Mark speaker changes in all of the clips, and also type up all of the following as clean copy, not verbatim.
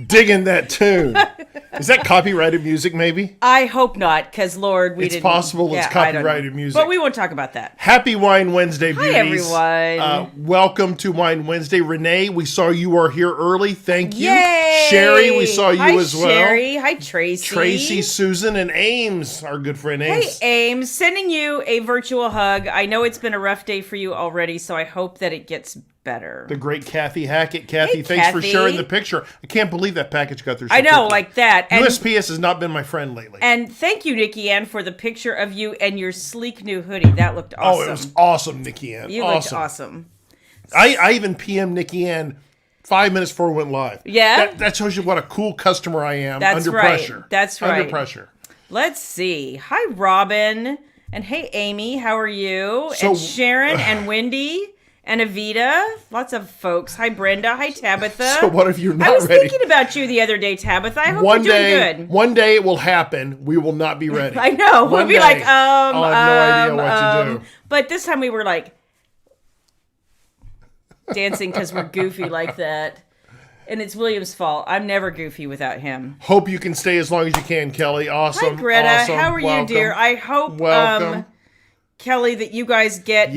Speaker 1: Digging that tune. Is that copyrighted music, maybe?
Speaker 2: I hope not, because Lord,
Speaker 1: It's possible it's copyrighted music.
Speaker 2: But we won't talk about that.
Speaker 1: Happy Wine Wednesday, beauties.
Speaker 2: Hi, everyone.
Speaker 1: Welcome to Wine Wednesday. Renee, we saw you are here early. Thank you.
Speaker 2: Yay!
Speaker 1: Sherry, we saw you as well.
Speaker 2: Hi, Sherry. Hi, Tracy.
Speaker 1: Tracy, Susan, and Ames, our good friend Ames.
Speaker 2: Hey, Ames. Sending you a virtual hug. I know it's been a rough day for you already, so I hope that it gets better.
Speaker 1: The great Kathy Hackett. Kathy,
Speaker 2: hey,
Speaker 1: thanks
Speaker 2: Kathy.
Speaker 1: for sharing the picture. I can't believe that package got there so
Speaker 2: I know,
Speaker 1: quickly.
Speaker 2: like that. And,
Speaker 1: USPS has not been my friend lately.
Speaker 2: And thank you, Nikki Ann, for the picture of you and your sleek new hoodie. That looked awesome.
Speaker 1: Oh, it was awesome, Nikki Ann.
Speaker 2: You looked awesome.
Speaker 1: I even PM'd Nikki Ann 5 minutes before we went live.
Speaker 2: Yeah?
Speaker 1: That shows you what a cool customer I am.
Speaker 2: That's
Speaker 1: under
Speaker 2: right.
Speaker 1: pressure.
Speaker 2: That's right.
Speaker 1: Under pressure.
Speaker 2: Let's see. Hi, Robin. And hey, Amy. How are you?
Speaker 1: So,
Speaker 2: and Sharon and Wendy. And Avita, lots of folks. Hi, Brenda. Hi, Tabitha.
Speaker 1: So what if you're not ready?
Speaker 2: I was thinking about you the other day, Tabitha. I hope you're doing good.
Speaker 1: One day it will happen. We will not be ready.
Speaker 2: I know. We'll be like,
Speaker 1: I'll have no idea what to do.
Speaker 2: But this time we were like dancing because we're goofy like that. And it's William's fault. I'm never goofy without him.
Speaker 1: Hope you can stay as long as you can, Kelly. Awesome.
Speaker 2: Hi, Greta.
Speaker 1: Awesome.
Speaker 2: How are you, dear? I hope...
Speaker 1: Welcome.
Speaker 2: Kelly, that you guys get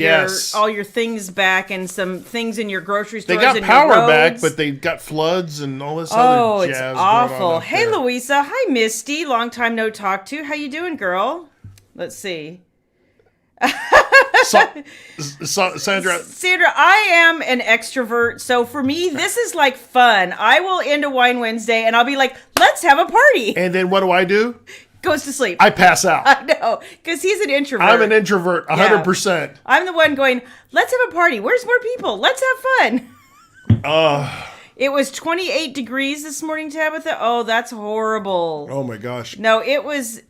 Speaker 2: all your things back and some things in your grocery stores.
Speaker 1: They got
Speaker 2: and
Speaker 1: power
Speaker 2: your
Speaker 1: back, but they got floods and all this other jazz.
Speaker 2: Oh, it's awful.
Speaker 1: Hey,
Speaker 2: Louisa. Hi, Misty. Long time no talk to. How you doing, girl? Let's see.
Speaker 1: Sandra,
Speaker 2: I am an extrovert, so for me, this is like fun. I will end a Wine Wednesday, and I'll be like, let's have a party.
Speaker 1: And then what do?
Speaker 2: Goes to sleep.
Speaker 1: I pass out.
Speaker 2: I know, because he's an introvert.
Speaker 1: I'm an introvert, 100%.
Speaker 2: I'm the one going, let's have a party. Where's more people? Let's have fun. It was 28 degrees this morning, Tabitha. Oh, that's horrible.
Speaker 1: Oh, my gosh.
Speaker 2: No, it was...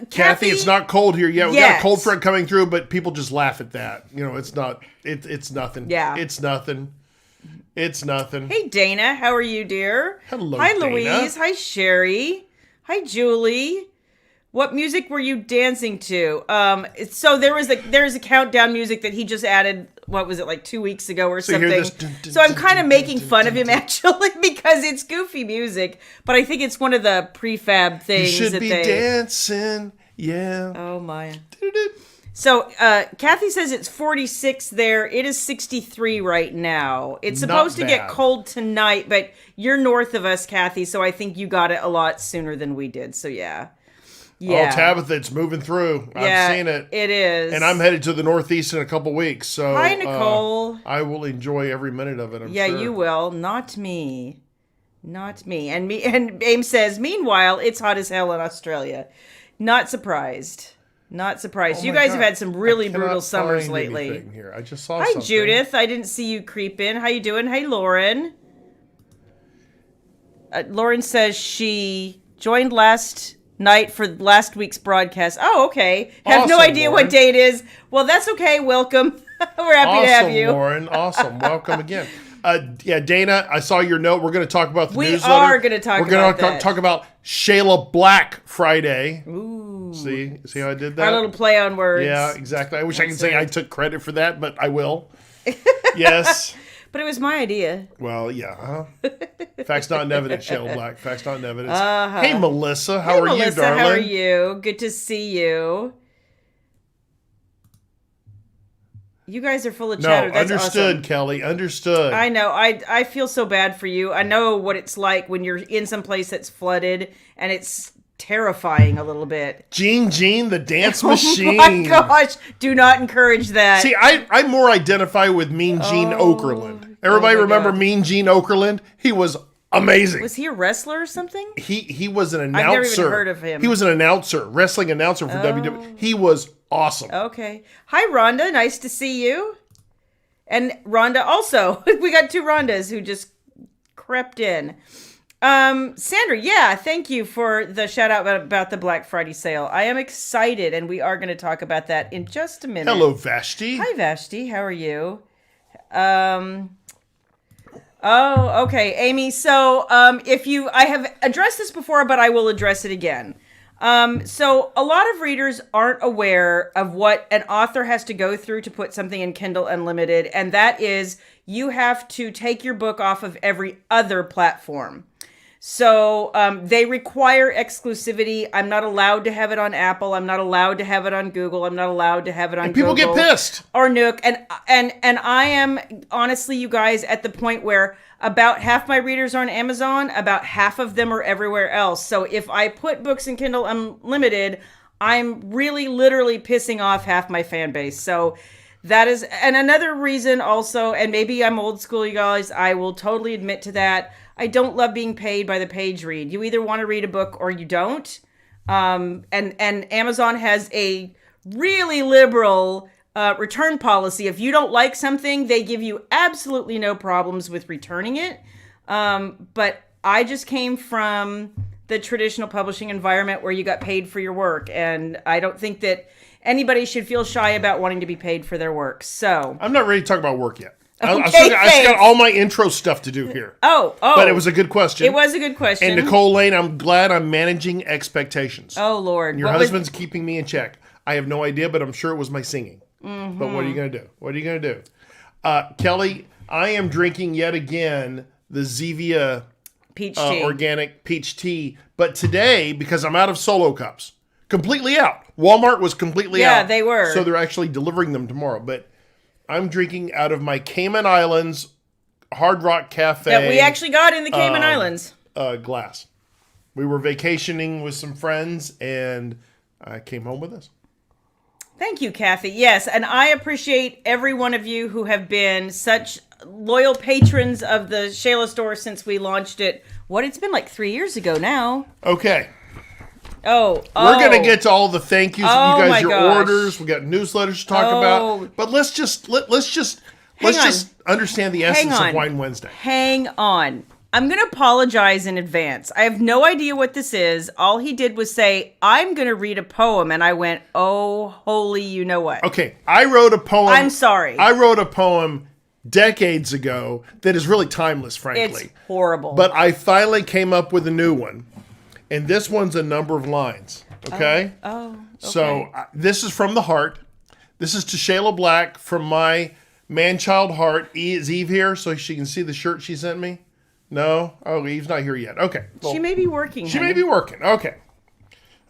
Speaker 1: Kathy, it's not cold here yet. We got a cold front coming through, but people just laugh at that. You know, it's not... It's nothing.
Speaker 2: Yeah.
Speaker 1: It's nothing. It's nothing.
Speaker 2: Hey, Dana. How are you, dear?
Speaker 1: Hello,
Speaker 2: Hi,
Speaker 1: Dana.
Speaker 2: Louise. Hi, Sherry. Hi, Julie. What music were you dancing to? So there's a countdown music that he just added. What was it, like 2 weeks ago or something? So I'm kind of making fun of him actually because it's goofy music, but I think it's one of the prefab things.
Speaker 1: You should be dancing, yeah.
Speaker 2: Oh my. So Kathy says it's 46 there. It is 63 right now. It's supposed to get cold tonight, but you're north of us, Kathy. So I think you got it a lot sooner than we did. So yeah.
Speaker 1: Oh, Tabitha, it's moving through. I've seen it.
Speaker 2: It is.
Speaker 1: And I'm headed to the Northeast in a couple weeks. So
Speaker 2: hi, Nicole.
Speaker 1: I will enjoy every minute of it, I'm sure.
Speaker 2: Yeah, you will. Not me. Not me. And Ames says, meanwhile, it's hot as hell in Australia. Not surprised. Not surprised. You guys have had some really brutal summers lately.
Speaker 1: Here. I just saw
Speaker 2: Hi,
Speaker 1: something.
Speaker 2: Judith. I didn't see you creep in. How you doing? Hey, Lauren. Lauren says she joined last night for last week's broadcast. Oh, okay. Have no idea
Speaker 1: Lauren.
Speaker 2: what day it is. Well, that's okay. Welcome. We're happy to have you.
Speaker 1: Lauren. Awesome. Welcome again. Dana, I saw your note. We're going to talk about the newsletter.
Speaker 2: We are going to talk about that.
Speaker 1: We're going to talk about Shayla Black Friday.
Speaker 2: Ooh.
Speaker 1: See how I did that?
Speaker 2: Our little play on words.
Speaker 1: Yeah, exactly. I wish I could say I took credit for that, but I will. Yes.
Speaker 2: But it was my idea.
Speaker 1: Well, yeah. Facts not in evidence, Shayla Black. Facts not in evidence. Hey, Melissa. How are you, darling?
Speaker 2: How are you? Good to see you. You guys are full of chatter. That's
Speaker 1: understood,
Speaker 2: awesome.
Speaker 1: Kelly. Understood.
Speaker 2: I know. I feel so bad for you. I know what it's like when you're in some place that's flooded, and it's terrifying a little bit.
Speaker 1: Jean, the dance machine.
Speaker 2: Oh my gosh. Do not encourage that.
Speaker 1: See, I more identify with Mean Gene Okerlund. Everybody remember Mean Gene Okerlund? He was amazing.
Speaker 2: Was he a wrestler or something?
Speaker 1: He was an announcer.
Speaker 2: I've never even heard of him.
Speaker 1: He was an announcer, wrestling announcer for WWE. He was awesome.
Speaker 2: Okay. Hi, Rhonda. Nice to see you. And Rhonda also. We got two Rhondas who just crept in. Sandra, thank you for the shout out about the Black Friday sale. I am excited, and we are going to talk about that in just a minute.
Speaker 1: Hello, Vashti.
Speaker 2: Hi, Vashti. How are you? Oh, okay, Amy. So, I have addressed this before, but I will address it again. So a lot of readers aren't aware of what an author has to go through to put something in Kindle Unlimited, and that is you have to take your book off of every other platform. So they require exclusivity. I'm not allowed to have it on Apple. I'm not allowed to have it on Google. I'm not allowed to have it on
Speaker 1: and people
Speaker 2: Google
Speaker 1: get pissed.
Speaker 2: Or Nook. And I am, honestly, you guys, at the point where about half my readers are on Amazon, about half of them are everywhere else. So if I put books in Kindle Unlimited, I'm really literally pissing off half my fan base. So that is, and another reason also, and maybe I'm old school, you guys, I will totally admit to that. I don't love being paid by the page read. You either want to read a book or you don't. And Amazon has a really liberal return policy. If you don't like something, they give you absolutely no problems with returning it. But I just came from the traditional publishing environment where you got paid for your work. And I don't think that anybody should feel shy about wanting to be paid for their work. So
Speaker 1: I'm not ready to talk about work yet.
Speaker 2: Okay,
Speaker 1: I still got all my intro stuff to do here.
Speaker 2: Oh.
Speaker 1: But it was a good question.
Speaker 2: It was a good question.
Speaker 1: And Nicole Lane, I'm glad I'm managing expectations.
Speaker 2: Oh, Lord.
Speaker 1: And your husband's keeping me in check. I have no idea, but I'm sure it was my singing. Mm-hmm. But what are you going to do? What are you going to do? Kelly, I am drinking yet again the Zevia
Speaker 2: peach tea.
Speaker 1: Organic peach tea. But today, because I'm out of solo cups, completely out. Walmart was completely out.
Speaker 2: Yeah, they were.
Speaker 1: So they're actually delivering them tomorrow. But I'm drinking out of my Cayman Islands Hard Rock Cafe.
Speaker 2: That we actually got in the Cayman Islands.
Speaker 1: Glass. We were vacationing with some friends, and I came home with this.
Speaker 2: Thank you, Kathy. Yes, and I appreciate every one of you who have been such loyal patrons of the Shayla Store since we launched it. It's been like 3 years ago now.
Speaker 1: Okay.
Speaker 2: We're
Speaker 1: going to get to all the thank yous, you guys, your
Speaker 2: gosh.
Speaker 1: orders. We got newsletters to talk about. But let's just understand the essence of Wine Wednesday.
Speaker 2: Hang on. I'm going to apologize in advance. I have no idea what this is. All he did was say, I'm going to read a poem. And I went, oh, holy you know what.
Speaker 1: Okay. I wrote a poem.
Speaker 2: I'm sorry.
Speaker 1: I wrote a poem decades ago that is really timeless, frankly.
Speaker 2: It's horrible.
Speaker 1: But I finally came up with a new one. And this one's a number of lines, okay?
Speaker 2: Okay.
Speaker 1: So this is from the heart. This is to Shayla Black from my man-child heart. Is Eve here so she can see the shirt she sent me? No? Oh, Eve's not here yet. Okay.
Speaker 2: Well, she may be working.
Speaker 1: She may be working. Okay.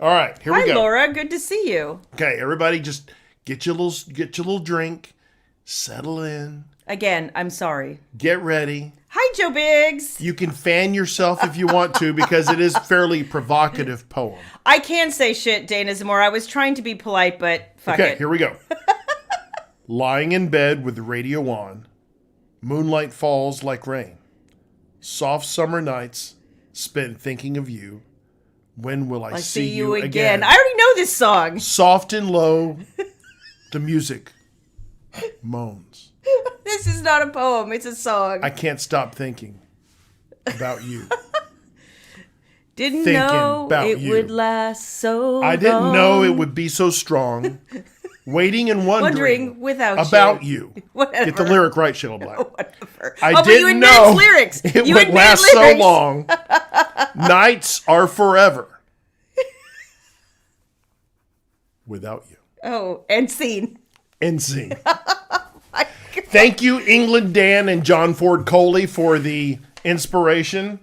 Speaker 1: All right, here we go.
Speaker 2: Hi, Laura. Good to see you.
Speaker 1: Okay, everybody just get your little drink, settle in.
Speaker 2: Again, I'm sorry.
Speaker 1: Get ready.
Speaker 2: Hi, Joe Biggs.
Speaker 1: You can fan yourself if you want to because it is a fairly provocative poem.
Speaker 2: I can say shit, Dana Zamora. I was trying to be polite, but fuck it.
Speaker 1: Okay, here we go. Lying in bed with the radio on, moonlight falls like rain. Soft summer nights spent thinking of you. When will I see you again?
Speaker 2: I already know this song.
Speaker 1: Soft and low, the music moans.
Speaker 2: This is not a poem. It's a song.
Speaker 1: I can't stop thinking about you.
Speaker 2: Didn't know it would last so long.
Speaker 1: I didn't know it would be so strong. Waiting and wondering
Speaker 2: without
Speaker 1: about you.
Speaker 2: Whatever.
Speaker 1: Get the lyric right, Shayla Black.
Speaker 2: Whatever.
Speaker 1: I didn't know
Speaker 2: lyrics.
Speaker 1: it would last so long. Nights are forever without you.
Speaker 2: Oh, and scene.
Speaker 1: And scene. Thank you, England Dan and John Ford Coley, for the inspiration.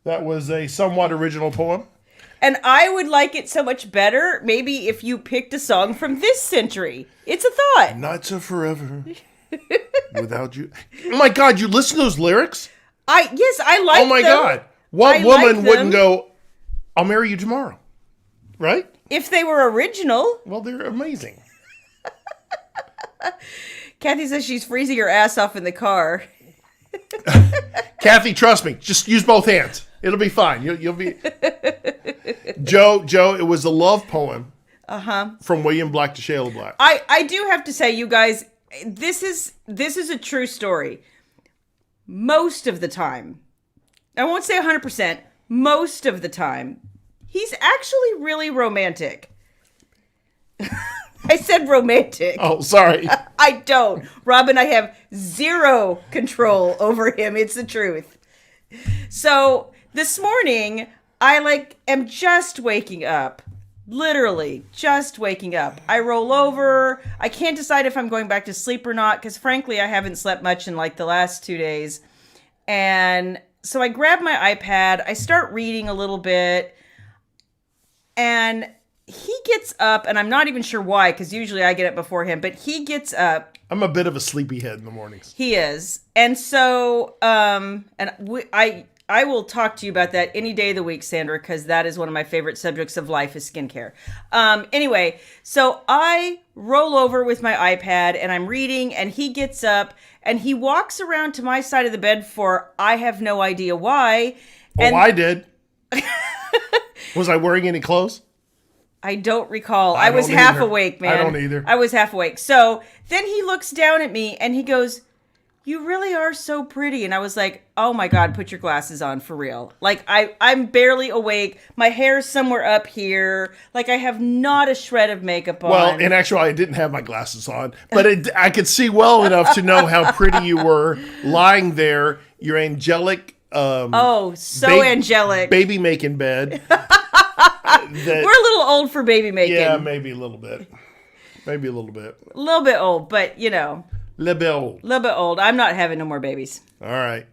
Speaker 1: That was a somewhat original poem.
Speaker 2: And I would like it so much better, maybe if you picked a song from this century. It's a thought.
Speaker 1: Nights are forever without you. Oh my God, you listen to those lyrics?
Speaker 2: I like them.
Speaker 1: Oh my God. What woman wouldn't go, I'll marry you tomorrow? Right?
Speaker 2: If they were original.
Speaker 1: Well, they're amazing.
Speaker 2: Kathy says she's freezing her ass off in the car.
Speaker 1: Kathy, trust me. Just use both hands. It'll be fine. You'll be. Joe, it was a love poem. From William Black to Shayla Black.
Speaker 2: I do have to say, you guys, this is a true story. Most of the time, I won't say 100%. Most of the time, he's actually really romantic. I said romantic.
Speaker 1: Oh, sorry.
Speaker 2: I don't. Robin, I have zero control over him. It's the truth. So this morning, I am just waking up. Literally, just waking up. I roll over. I can't decide if I'm going back to sleep or not, because frankly, I haven't slept much in the last 2 days. And so I grab my iPad, I start reading a little bit, and he gets up, and I'm not even sure why, because usually I get up before him, but he gets up.
Speaker 1: I'm a bit of a sleepyhead in the mornings.
Speaker 2: He is. And so, I will talk to you about that any day of the week, Sandra, because that is one of my favorite subjects of life is skincare. Anyway, so I roll over with my iPad and I'm reading, and he gets up and he walks around to my side of the bed for I have no idea why. And
Speaker 1: I did. Was I wearing any clothes?
Speaker 2: I don't recall. I was half awake, man.
Speaker 1: I don't either.
Speaker 2: I was half awake. So then he looks down at me and he goes, "You really are so pretty." And I was like, oh my God, put your glasses on for real. Like I'm barely awake. My hair's somewhere up here. Like I have not a shred of makeup on.
Speaker 1: Well, in actuality, I didn't have my glasses on, but I could see well enough to know how pretty you were lying there. Your angelic.
Speaker 2: Angelic.
Speaker 1: Baby making bed.
Speaker 2: We're a little old for baby making.
Speaker 1: Yeah, maybe a little bit. Maybe a little bit.
Speaker 2: A little bit old, but you know.
Speaker 1: Little bit old.
Speaker 2: A little bit old. I'm not having no more babies.
Speaker 1: All right.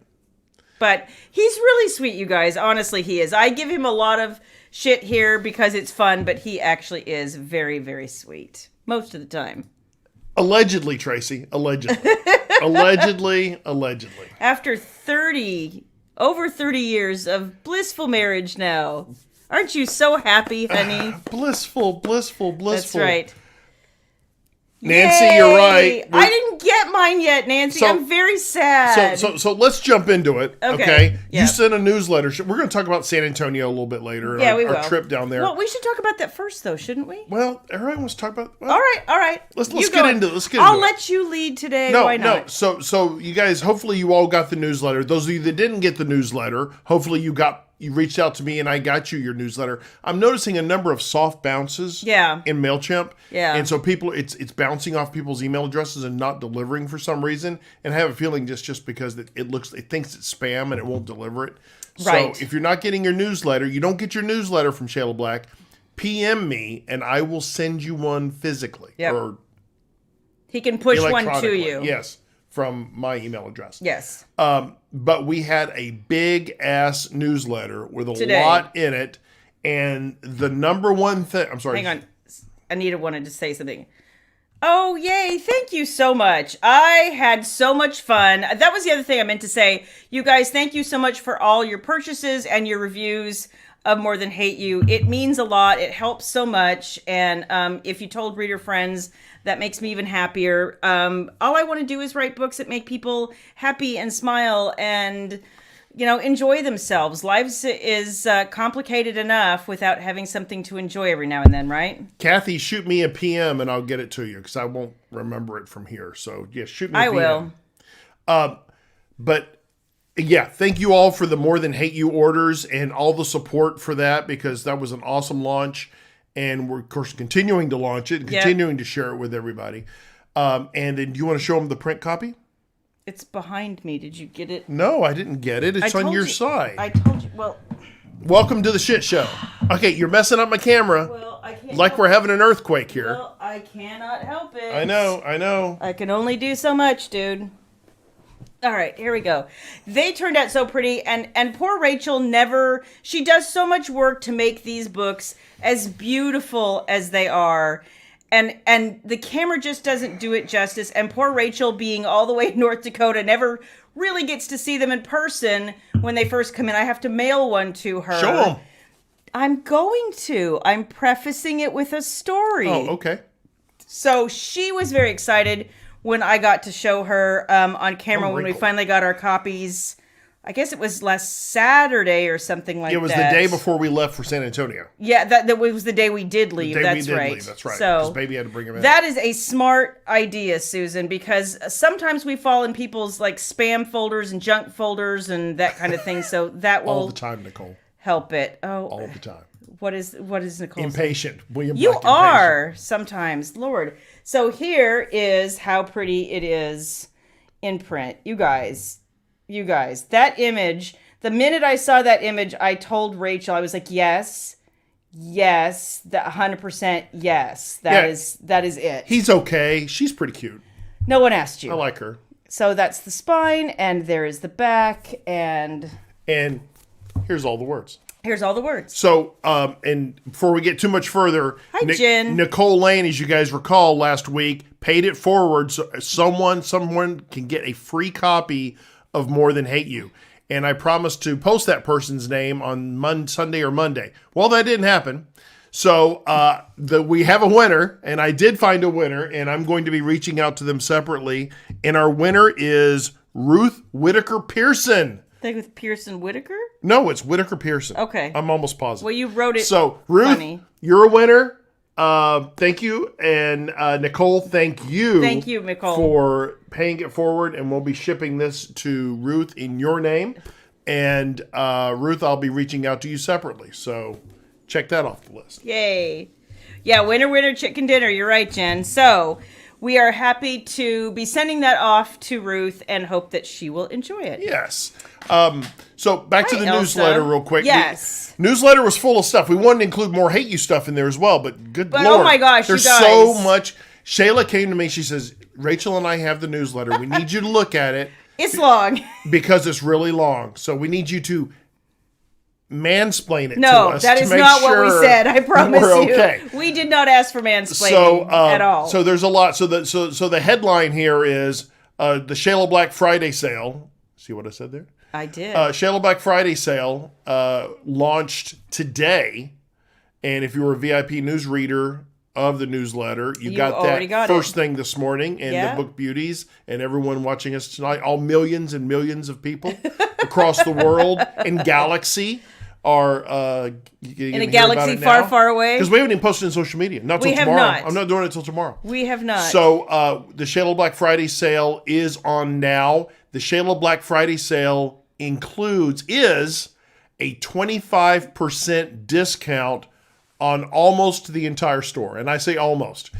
Speaker 2: But he's really sweet, you guys. Honestly, he is. I give him a lot of shit here because it's fun, but he actually is very, very sweet. Most of the time.
Speaker 1: Allegedly, Tracy. Allegedly. Allegedly.
Speaker 2: After over 30 years of blissful marriage now. Aren't you so happy, honey?
Speaker 1: Blissful.
Speaker 2: That's right.
Speaker 1: Nancy,
Speaker 2: Yay!
Speaker 1: You're right.
Speaker 2: I didn't get mine yet, Nancy. I'm very sad.
Speaker 1: So let's jump into it. Okay.
Speaker 2: Yeah.
Speaker 1: You sent a newsletter. We're going to talk about San Antonio a little bit later.
Speaker 2: Yeah, we
Speaker 1: our
Speaker 2: will.
Speaker 1: Trip down there.
Speaker 2: Well, we should talk about that first, though, shouldn't we?
Speaker 1: Well, everyone wants to talk about. Well,
Speaker 2: all right.
Speaker 1: Let's get into it.
Speaker 2: I'll let you lead today. Why not?
Speaker 1: No. So you guys, hopefully you all got the newsletter. Those of you that didn't get the newsletter, hopefully you reached out to me and I got you your newsletter. I'm noticing a number of soft bounces in MailChimp.
Speaker 2: Yeah.
Speaker 1: And so it's bouncing off people's email addresses and not delivering for some reason. And I have a feeling just because it thinks it's spam and it won't deliver it.
Speaker 2: Right.
Speaker 1: So if you're not getting your newsletter, you don't get your newsletter from Shayla Black, PM me and I will send you one physically.
Speaker 2: Yep.
Speaker 1: Or
Speaker 2: he can push one to you.
Speaker 1: Yes. From my email address.
Speaker 2: Yes.
Speaker 1: But we had a big ass newsletter with a lot in it. And the number one thing, I'm sorry.
Speaker 2: Hang on. Anita wanted to say something. Oh, yay. Thank you so much. I had so much fun. That was the other thing I meant to say. You guys, thank you so much for all your purchases and your reviews of More Than Hate You. It means a lot. It helps so much. And if you told reader friends, that makes me even happier. All I want to do is write books that make people happy and smile and, enjoy themselves. Life is complicated enough without having something to enjoy every now and then, right?
Speaker 1: Kathy, shoot me a PM and I'll get it to you because I won't remember it from here. So, yeah, shoot me a PM.
Speaker 2: I will.
Speaker 1: But, yeah, thank you all for the More Than Hate You orders and all the support for that because that was an awesome launch. And we're, of course, continuing to launch it and continuing to share it with everybody. And then do you want to show them the print copy?
Speaker 2: It's behind me. Did you get it?
Speaker 1: No, I didn't get it. It's on your side.
Speaker 2: I told you. Well,
Speaker 1: welcome to the shit show. Okay, you're messing up my camera.
Speaker 2: Well, I can't.
Speaker 1: Like we're having an earthquake here.
Speaker 2: Well, I cannot help it.
Speaker 1: I know.
Speaker 2: I can only do so much, dude. All right, here we go. They turned out so pretty, and poor Rachel she does so much work to make these books as beautiful as they are. And the camera just doesn't do it justice. And poor Rachel, being all the way in North Dakota, never really gets to see them in person when they first come in. I have to mail one to her.
Speaker 1: Show them.
Speaker 2: I'm going to. I'm prefacing it with a story.
Speaker 1: Oh, okay.
Speaker 2: So she was very excited when I got to show her on camera when we finally got our copies. I guess it was last Saturday or something like that.
Speaker 1: It was the day before we left for San Antonio.
Speaker 2: Yeah, that was the day we did leave. That's right.
Speaker 1: That's right.
Speaker 2: So
Speaker 1: because baby had to bring him in.
Speaker 2: That is a smart idea, Susan, because sometimes we fall in people's like spam folders and junk folders and that kind of thing. So that will
Speaker 1: all the time, Nicole.
Speaker 2: Help it. Oh,
Speaker 1: all the time.
Speaker 2: What is Nicole?
Speaker 1: Impatient. William
Speaker 2: You
Speaker 1: Black,
Speaker 2: are
Speaker 1: impatient.
Speaker 2: sometimes, Lord. So here is how pretty it is in print, you guys. That image. The minute I saw that image, I told Rachel, I was like, yes, that 100% yes. That is it.
Speaker 1: He's okay. She's pretty cute.
Speaker 2: No one asked you.
Speaker 1: I like her.
Speaker 2: So that's the spine, and there is the back, and
Speaker 1: And here's all the words.
Speaker 2: Here's all the words.
Speaker 1: So, and before we get too much further,
Speaker 2: Hi, Jen.
Speaker 1: Nicole Lane, as you guys recall last week, paid it forward so someone can get a free copy of More Than Hate You. And I promised to post that person's name on Sunday or Monday. Well, that didn't happen. So we have a winner, and I did find a winner, and I'm going to be reaching out to them separately. And our winner is Ruth Whitaker Pearson.
Speaker 2: Think with Pearson Whitaker?
Speaker 1: No, it's Whitaker Pearson.
Speaker 2: Okay.
Speaker 1: I'm almost positive.
Speaker 2: Well, you wrote it.
Speaker 1: So, Ruth,
Speaker 2: funny.
Speaker 1: You're a winner. Thank you. And Nicole, thank you.
Speaker 2: Thank you, Nicole.
Speaker 1: For paying it forward. And we'll be shipping this to Ruth in your name. And Ruth, I'll be reaching out to you separately. So, check that off the list.
Speaker 2: Yay. Yeah, winner, chicken dinner. You're right, Jen. So, we are happy to be sending that off to Ruth and hope that she will enjoy it.
Speaker 1: Yes. So back to the
Speaker 2: Elsa.
Speaker 1: newsletter real quick.
Speaker 2: Yes.
Speaker 1: Newsletter was full of stuff. We wanted to include more Hate You stuff in there as well, but Lord.
Speaker 2: Oh my gosh,
Speaker 1: there's
Speaker 2: you guys.
Speaker 1: so much. Shayla came to me. She says, Rachel and I have the newsletter. We need you to look at it.
Speaker 2: It's long.
Speaker 1: Because it's really long. So we need you to mansplain it to
Speaker 2: No,
Speaker 1: us.
Speaker 2: that
Speaker 1: to
Speaker 2: is
Speaker 1: make
Speaker 2: not
Speaker 1: sure
Speaker 2: what we said. I promise
Speaker 1: we're
Speaker 2: you.
Speaker 1: okay.
Speaker 2: We did not ask for mansplaining at all.
Speaker 1: So there's a lot. So the headline here is the Shayla Black Friday sale. See what I said there?
Speaker 2: I did.
Speaker 1: Shayla Black Friday sale launched today. And if you were a VIP news reader of the newsletter, you got that first thing this morning. And the book beauties and everyone watching us tonight, all millions and millions of people across the world and galaxy are
Speaker 2: in a galaxy far, far away.
Speaker 1: Because we haven't even posted in social media. Not till tomorrow.
Speaker 2: Not.
Speaker 1: I'm not doing it till tomorrow.
Speaker 2: We have not.
Speaker 1: So the Shayla Black Friday sale is on now. The Shayla Black Friday sale is a 25% discount on almost the entire store. And I say almost.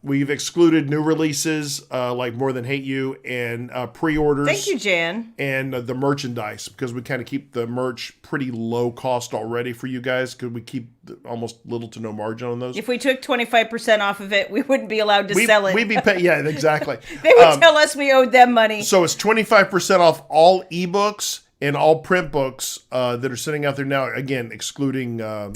Speaker 1: We've excluded new releases like More Than Hate You and pre-orders.
Speaker 2: Thank you, Jan.
Speaker 1: And the merchandise, because we kind of keep the merch pretty low cost already for you guys, because we keep almost little to no margin on those.
Speaker 2: If we took 25% off of it, we wouldn't be allowed to sell it.
Speaker 1: We'd be paying, yeah, exactly.
Speaker 2: They would tell us we owed them money.
Speaker 1: So it's 25% off all ebooks and all print books that are sitting out there now. Again, excluding
Speaker 2: More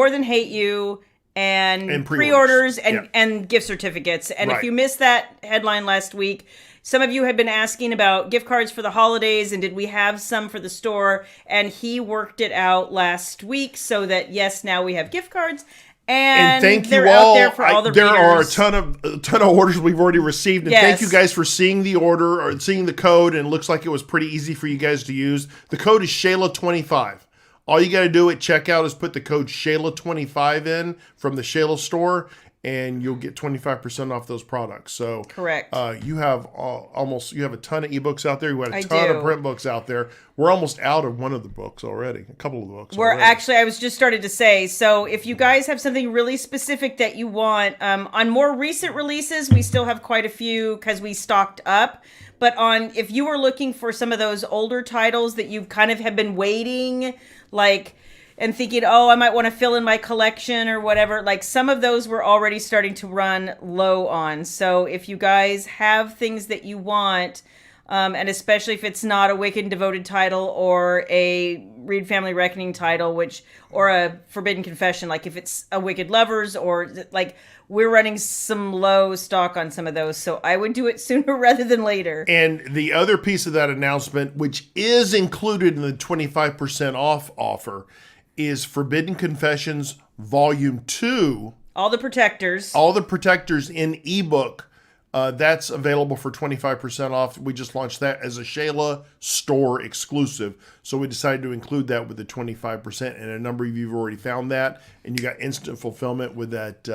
Speaker 2: Than Hate You and pre-orders and gift certificates. And if you missed that headline last week, some of you had been asking about gift cards for the holidays and did we have some for the store? And he worked it out last week so that, yes, now we have gift cards. And
Speaker 1: thank
Speaker 2: they're
Speaker 1: you all.
Speaker 2: Out there for all the
Speaker 1: there
Speaker 2: readers.
Speaker 1: are a ton of orders we've already received. And thank you guys for seeing the order or seeing the code. And it looks like it was pretty easy for you guys to use. The code is Shayla25. All you got to do at checkout is put the code Shayla25 in from the Shayla Store, and you'll get 25% off those products. So
Speaker 2: correct.
Speaker 1: You have a ton of ebooks out there. You have a ton of print books out there. We're almost out of one of the books already. A couple of the books.
Speaker 2: Actually, I was just started to say. So if you guys have something really specific that you want, on more recent releases, we still have quite a few because we stocked up. But if you were looking for some of those older titles that you kind of have been waiting, and thinking, I might want to fill in my collection or whatever, some of those were already starting to run low on. So if you guys have things that you want, and especially if it's not a Wicked and Devoted title or a Read Family Reckoning title, or a Forbidden Confession, if it's a Wicked Lovers or we're running some low stock on some of those. So I would do it sooner rather than later.
Speaker 1: And the other piece of that announcement, which is included in the 25% off offer, is Forbidden Confessions Volume 2.
Speaker 2: All the protectors
Speaker 1: in ebook. That's available for 25% off. We just launched that as a Shayla Store exclusive. So we decided to include that with the 25%. And a number of you have already found that. And you got instant fulfillment with that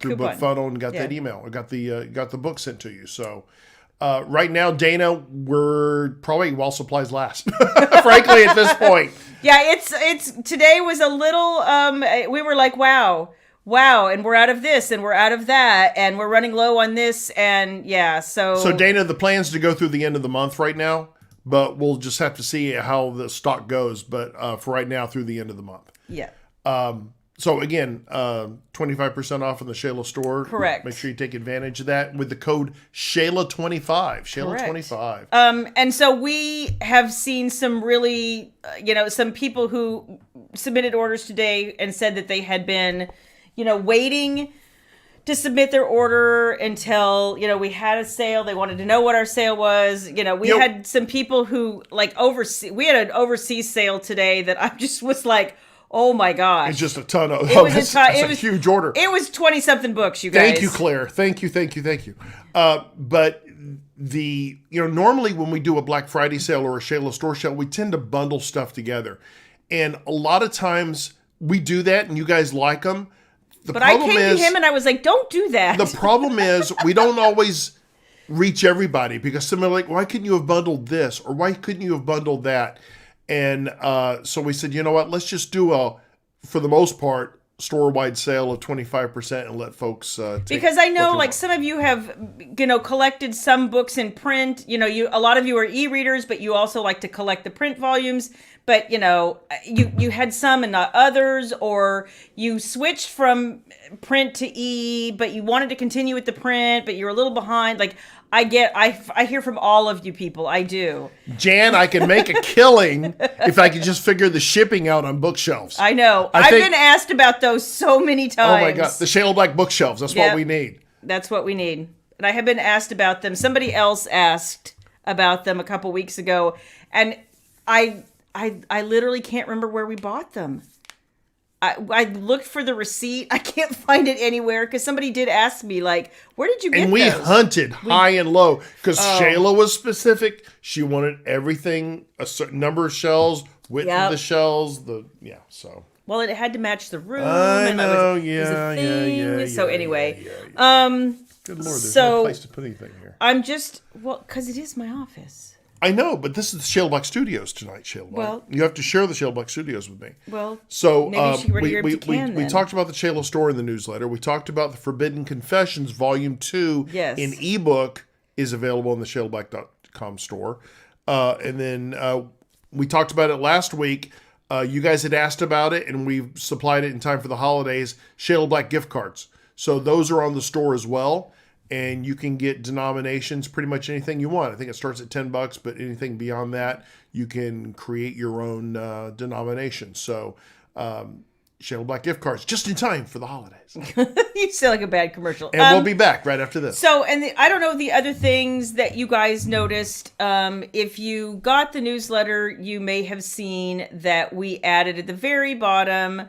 Speaker 1: through Book Funnel and got that email. I got the book sent to you. So right now, Dana, we're probably while supplies last, frankly, at this point.
Speaker 2: Yeah, it's today was a little, we were like, wow, and we're out of this, and we're out of that, and we're running low on this, and yeah, so...
Speaker 1: So, Dana, the plan's to go through the end of the month right now, but we'll just have to see how the stock goes, but for right now, through the end of the month.
Speaker 2: Yeah.
Speaker 1: So again, 25% off in the Shayla Store.
Speaker 2: Correct.
Speaker 1: Make sure you take advantage of that with the code Shayla25. Shayla25.
Speaker 2: And so we have seen some really, some people who submitted orders today and said that they had been, waiting to submit their order until, we had a sale. They wanted to know what our sale was. We had some people who we had an overseas sale today that I just was like, oh my gosh.
Speaker 1: It's just a ton of, that's a huge order.
Speaker 2: It was 20-something books, you guys.
Speaker 1: Thank you, Claire. Thank you. But normally when we do a Black Friday sale or a Shayla Store sale, we tend to bundle stuff together. And a lot of times we do that and you guys like them. But I came to him
Speaker 2: and I was like, don't do that.
Speaker 1: The problem is we don't always reach everybody because some are like, why couldn't you have bundled this? Or why couldn't you have bundled that? And so we said, you know what, let's just do for the most part, store-wide sale of 25% and let folks take
Speaker 2: because I know some of you have collected some books in print. A lot of you are e-readers, but you also like to collect the print volumes. But you had some and not others, or you switched from print to e, but you wanted to continue with the print, but you're a little behind. I hear from all of you people. I do.
Speaker 1: Jan, I can make a killing if I could just figure the shipping out on bookshelves.
Speaker 2: I know. I've been asked about those so many times.
Speaker 1: Oh my God. The Shayla Black bookshelves. That's what we need.
Speaker 2: That's what we need. And I have been asked about them. Somebody else asked about them a couple weeks ago. And I literally can't remember where we bought them. I looked for the receipt. I can't find it anywhere because somebody did ask me, where did you get those?
Speaker 1: And we hunted high and low because Shayla was specific. She wanted everything, a certain number of shells, width of the shells, so.
Speaker 2: Well, it had to match the room.
Speaker 1: I know,
Speaker 2: So anyway.
Speaker 1: Good Lord, there's no place to put anything here.
Speaker 2: I'm just, because it is my office.
Speaker 1: I know, but this is the Shayla Black Studios tonight, Shayla Black.
Speaker 2: Well,
Speaker 1: you have to share the Shayla Black Studios with me.
Speaker 2: Well,
Speaker 1: so
Speaker 2: maybe you should get rid of your empty can,
Speaker 1: we talked about the Shayla Store in the newsletter. We talked about the Forbidden Confessions Volume 2 in ebook is available in the ShaylaBlack.com store. And then we talked about it last week. You guys had asked about it, and we supplied it in time for the holidays. Shayla Black gift cards. So those are on the store as well. And you can get denominations, pretty much anything you want. I think it starts at $10, but anything beyond that, you can create your own denomination. So, Shayla Black gift cards, just in time for the holidays.
Speaker 2: You sound like a bad commercial.
Speaker 1: And we'll be back right after this.
Speaker 2: So, I don't know the other things that you guys noticed. If you got the newsletter, you may have seen that we added at the very bottom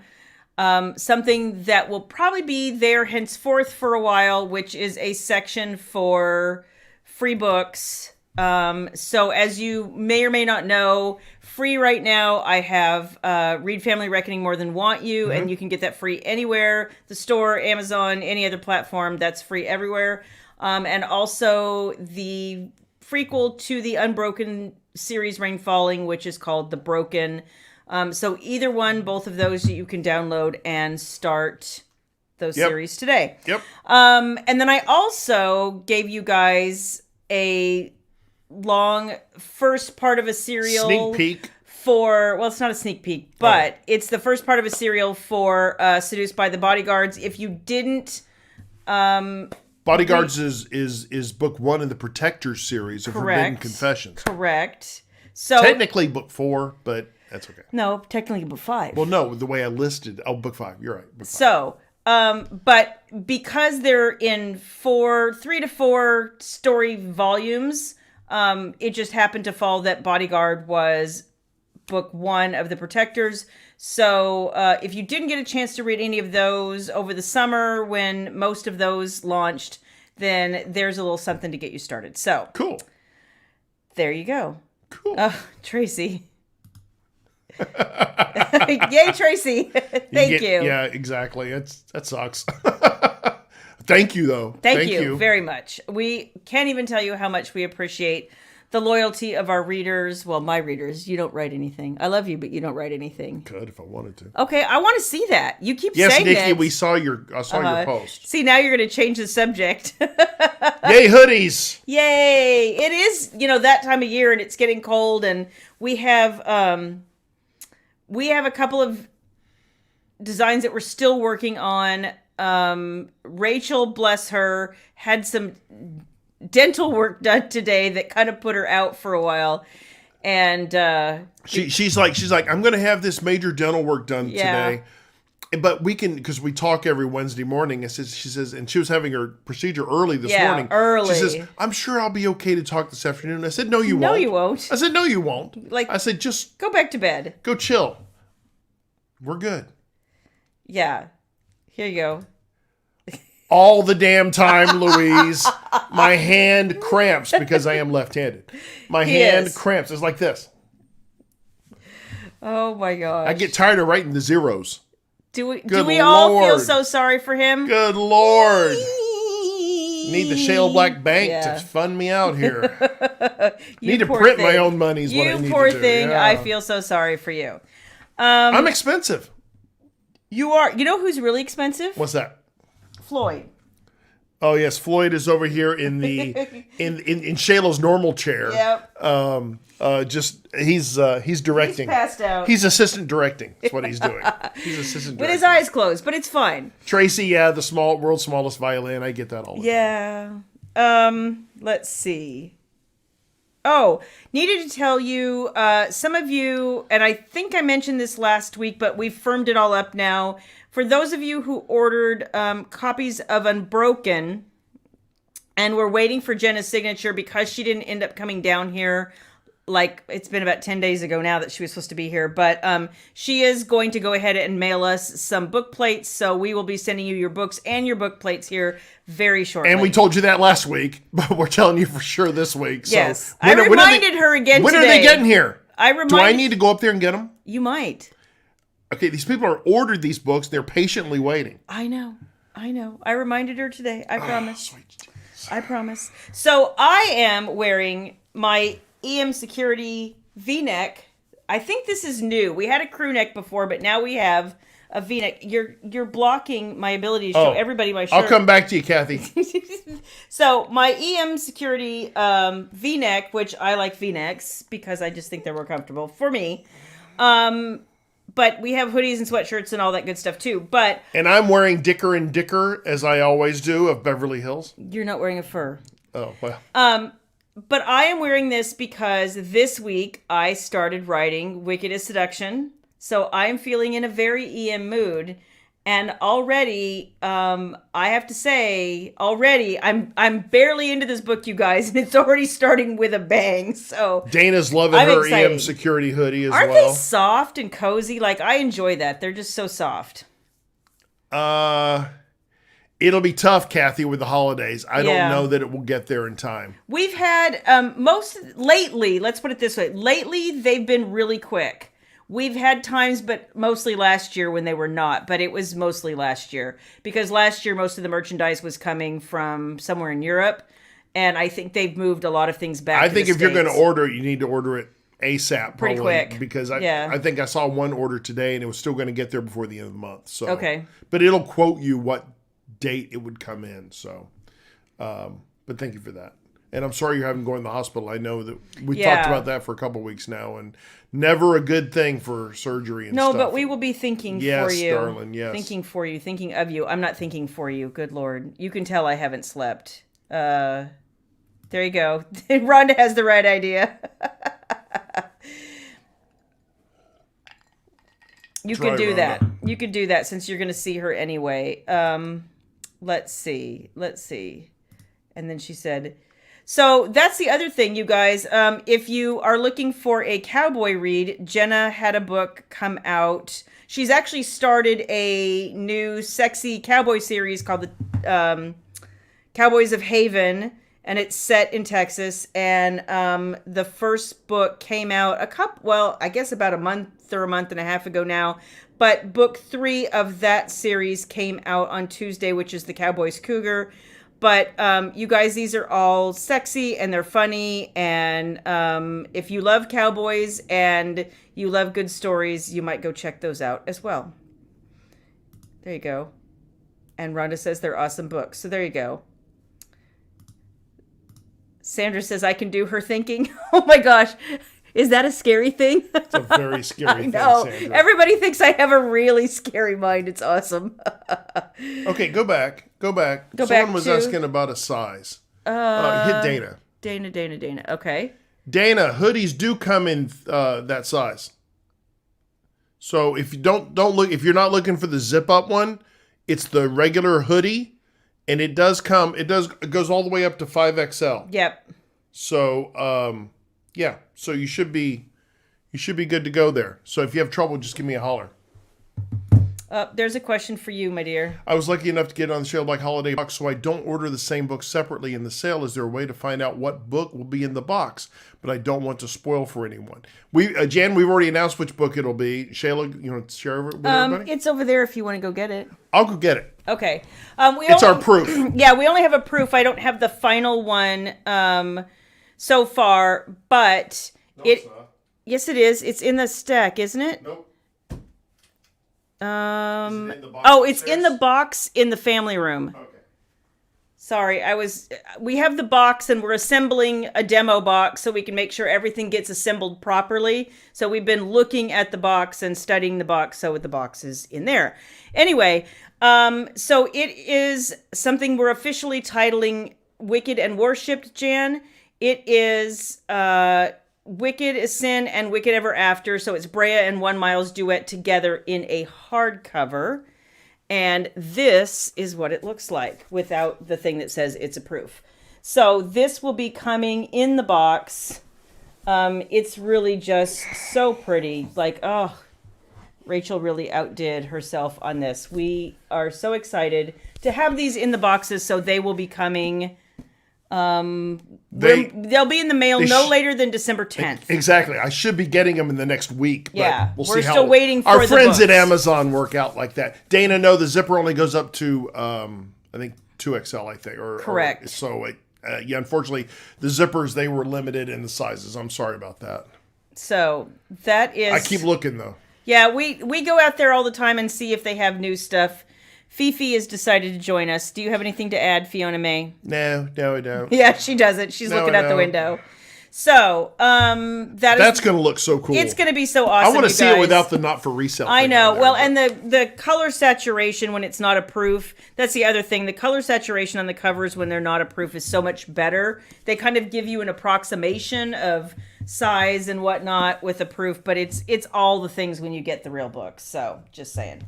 Speaker 2: something that will probably be there henceforth for a while, which is a section for free books. So as you may or may not know, free right now, I have Read Family Reckoning More Than Want You, and you can get that free anywhere. The store, Amazon, any other platform, that's free everywhere. And also the prequel to the Unbroken series, Rain Falling, which is called The Broken. So either one, both of those you can download and start those series today.
Speaker 1: Yep.
Speaker 2: And then I also gave you guys a long first part of a serial.
Speaker 1: Sneak peek.
Speaker 2: It's not a sneak peek, but it's the first part of a serial for Seduced by the Bodyguards. If you didn't...
Speaker 1: Bodyguards is book 1 in the Protectors series of Forbidden Confessions.
Speaker 2: Correct. So
Speaker 1: technically book 4, but... That's okay.
Speaker 2: No, technically book 5.
Speaker 1: Well, no, the way I listed. Oh, book 5. You're right. Book 5.
Speaker 2: So, but because they're in 3 to 4 story volumes, it just happened to fall that Bodyguard was book 1 of the Protectors. So, if you didn't get a chance to read any of those over the summer when most of those launched, then there's a little something to get you started. So,
Speaker 1: cool.
Speaker 2: There you go.
Speaker 1: Cool.
Speaker 2: Tracy. Yay, Tracy. Thank you.
Speaker 1: Yeah, exactly. That sucks. Thank you, though.
Speaker 2: Thank you very much. We can't even tell you how much we appreciate the loyalty of our readers. Well, my readers. You don't write anything. I love you, but you don't write anything.
Speaker 1: Could if I wanted to.
Speaker 2: Okay, I want to see that. You keep saying
Speaker 1: Yes, Nikki,
Speaker 2: that.
Speaker 1: I saw your post.
Speaker 2: See, now you're going to change the subject.
Speaker 1: Yay, hoodies.
Speaker 2: Yay. It is, that time of year, and it's getting cold, and we have a couple of designs that we're still working on. Rachel, bless her, had some dental work done today that kind of put her out for a while. And
Speaker 1: she's like, I'm going to have this major dental work done today. But we can, because we talk every Wednesday morning. She says, and she was having her procedure early this morning.
Speaker 2: Early.
Speaker 1: She says, I'm sure I'll be okay to talk this afternoon. I said, no, you won't.
Speaker 2: No, you won't.
Speaker 1: I said, no, you won't. I said, just
Speaker 2: go back to bed.
Speaker 1: Go chill. We're good.
Speaker 2: Yeah. Here you go.
Speaker 1: All the damn time, Louise. My hand cramps because I am left-handed. My hand cramps. It's like this.
Speaker 2: Oh my gosh.
Speaker 1: I get tired of writing the zeros.
Speaker 2: Do we all feel so sorry for him?
Speaker 1: Good Lord. Need the Shayla Black Bank to fund me out here. Need to print my own money is what I need to do.
Speaker 2: You poor thing. Yeah. I feel so sorry for you.
Speaker 1: I'm expensive.
Speaker 2: You are. You know who's really expensive?
Speaker 1: What's that?
Speaker 2: Floyd.
Speaker 1: Oh yes, Floyd is over here in the in Shayla's normal chair.
Speaker 2: Yep.
Speaker 1: He's directing.
Speaker 2: He's passed out.
Speaker 1: He's assistant directing. That's what he's doing. He's assistant directing.
Speaker 2: With his eyes closed, but it's fine.
Speaker 1: Tracy, the world's smallest violin. I get that all the
Speaker 2: time. Let's see. Oh, needed to tell you, some of you, and I think I mentioned this last week, but we've firmed it all up now. For those of you who ordered copies of Unbroken and were waiting for Jenna's signature because she didn't end up coming down here, like it's been about 10 days ago now that she was supposed to be here, but she is going to go ahead and mail us some book plates, so we will be sending you your books and your book plates here very shortly.
Speaker 1: And we told you that last week, but we're telling you for sure this week. So
Speaker 2: yes. I reminded her again
Speaker 1: when
Speaker 2: today.
Speaker 1: When are they getting here? Do I need to go up there and get them?
Speaker 2: You might.
Speaker 1: Okay, these people are ordered these books. They're patiently waiting.
Speaker 2: I know. I reminded her today. I promise. I promise. So I am wearing my EM Security V-neck. I think this is new. We had a crew neck before, but now we have a V-neck. You're blocking my ability to show everybody my shirt.
Speaker 1: I'll come back to you, Kathy.
Speaker 2: So my EM Security V-neck, which I like V-necks because I just think they're more comfortable for me. But we have hoodies and sweatshirts and all that good stuff too. And
Speaker 1: I'm wearing Dicker and Dicker, as I always do, of Beverly Hills.
Speaker 2: You're not wearing a fur.
Speaker 1: Oh, well.
Speaker 2: But I am wearing this because this week I started writing Wicked as Seduction. So I am feeling in a very EM mood. And already, I have to say, I'm barely into this book, you guys, and it's already starting with a bang. So
Speaker 1: Dana's loving her EM Security hoodie as well.
Speaker 2: Aren't they soft and cozy? Like, I enjoy that. They're just so soft.
Speaker 1: It'll be tough, Kathy, with the holidays. I don't know that it will get there in time.
Speaker 2: We've had lately, let's put it this way. Lately, they've been really quick. We've had times, but mostly last year when they were not. But it was mostly last year. Because last year, most of the merchandise was coming from somewhere in Europe. And I think they've moved a lot of things back to the States.
Speaker 1: You're going to order it, you need to order it ASAP.
Speaker 2: Pretty quick.
Speaker 1: Because I think I saw one order today, and it was still going to get there before the end of the month. So,
Speaker 2: okay.
Speaker 1: But it'll quote you what date it would come in. So, but thank you for that. And I'm sorry you're having to go in the hospital. I know that we talked about that for a couple of weeks now, and never a good thing for surgery and stuff.
Speaker 2: No, but we will be thinking for you.
Speaker 1: Yes, darling, yes.
Speaker 2: Thinking for you, thinking of you. I'm not thinking for you. Good Lord. You can tell I haven't slept. There you go. Rhonda has the right idea. You could do that. You could do that since you're going to see her anyway. Let's see. And then she said... So that's the other thing, you guys. If you are looking for a cowboy read, Jenna had a book come out. She's actually started a new sexy cowboy series called the Cowboys of Haven, and it's set in Texas. And the first book came out I guess about a month or a month and a half ago now. But book 3 of that series came out on Tuesday, which is the Cowboys Cougar. But you guys, these are all sexy and they're funny. And if you love cowboys and you love good stories, you might go check those out as well. There you go. And Rhonda says they're awesome books. So there you go. Sandra says I can do her thinking. Oh my gosh. Is that a scary thing?
Speaker 1: It's a very scary thing,
Speaker 2: No,
Speaker 1: Sandra.
Speaker 2: everybody thinks I have a really scary mind. It's awesome.
Speaker 1: Okay, go back. Someone was asking about a size. Hit Dana.
Speaker 2: Dana. Okay.
Speaker 1: Dana, hoodies do come in that size. So if you don't look, if you're not looking for the zip up one, it's the regular hoodie, and it goes all the way up to 5XL.
Speaker 2: Yep.
Speaker 1: So yeah, so you should be good to go there. So if you have trouble, just give me a holler.
Speaker 2: There's a question for you, my dear.
Speaker 1: I was lucky enough to get on the Shayla Black Holiday box, so I don't order the same book separately in the sale. Is there a way to find out what book will be in the box? But I don't want to spoil for anyone. Jan, we've already announced which book it'll be. Shayla, you want to share it with everybody?
Speaker 2: It's over there if you want to go get it.
Speaker 1: I'll go get it.
Speaker 2: Okay.
Speaker 1: It's our proof.
Speaker 2: Yeah, we only have a proof. I don't have the final one so far, but
Speaker 1: It's not.
Speaker 2: Yes, it is. It's in the stack, isn't it?
Speaker 1: Nope.
Speaker 2: It's in the box in the family room.
Speaker 1: Okay.
Speaker 2: Sorry, we have the box and we're assembling a demo box so we can make sure everything gets assembled properly. So we've been looking at the box and studying the box, so the box is in there. Anyway, so it is something we're officially titling Wicked and Worshipped, Jan. It is Wicked is Sin and Wicked Ever After. So it's Brea and One Miles duet together in a hardcover. And this is what it looks like without the thing that says it's a proof. So this will be coming in the box. It's really just so pretty. Like, oh, Rachel really outdid herself on this. We are so excited to have these in the boxes. So they will be coming. They'll be in the mail no later than December 10th.
Speaker 1: Exactly. I should be getting them in the next week. But
Speaker 2: yeah,
Speaker 1: we're
Speaker 2: still waiting for
Speaker 1: our friends
Speaker 2: books.
Speaker 1: at Amazon work out like that. Dana, no, the zipper only goes up to I think 2XL. I think
Speaker 2: correct.
Speaker 1: Unfortunately, the zippers they were limited in the sizes. I'm sorry about that.
Speaker 2: So that is.
Speaker 1: I keep looking though.
Speaker 2: Yeah, we go out there all the time and see if they have new stuff. Fifi has decided to join us. Do you have anything to add, Fiona May?
Speaker 1: No, I don't.
Speaker 2: Yeah, she doesn't. She's looking out the window. So,
Speaker 1: that's going to look so cool.
Speaker 2: It's going to be so awesome.
Speaker 1: I want to see it without the not for resale.
Speaker 2: I know. Well, and the color saturation when it's not a proof, that's the other thing. The color saturation on the covers when they're not a proof is so much better. They kind of give you an approximation of size and whatnot with a proof, but it's all the things when you get the real book. So, just saying.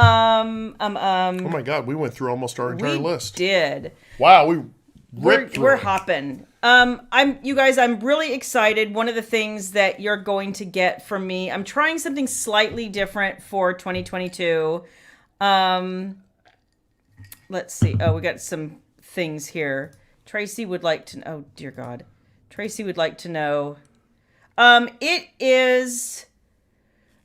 Speaker 2: Oh
Speaker 1: my God, we went through almost our entire list.
Speaker 2: Did.
Speaker 1: Wow,
Speaker 2: we're hopping. I'm really excited. One of the things that you're going to get from me, I'm trying something slightly different for 2022. Let's see. Oh, we got some things here. Tracy would like to. Oh dear God, Tracy would like to know. It is.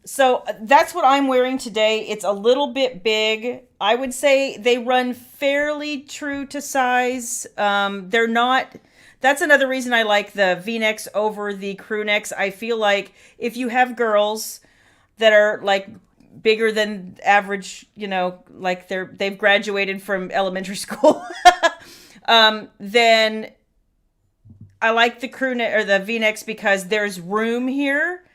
Speaker 2: So that's what I'm wearing today. It's a little bit big. I would say they run fairly true to size. They're not. That's another reason I like the V-necks over the crew necks. I feel like if you have girls that are like bigger than average, like they've graduated from elementary school, then I like the crew neck or the V-necks because there's room here.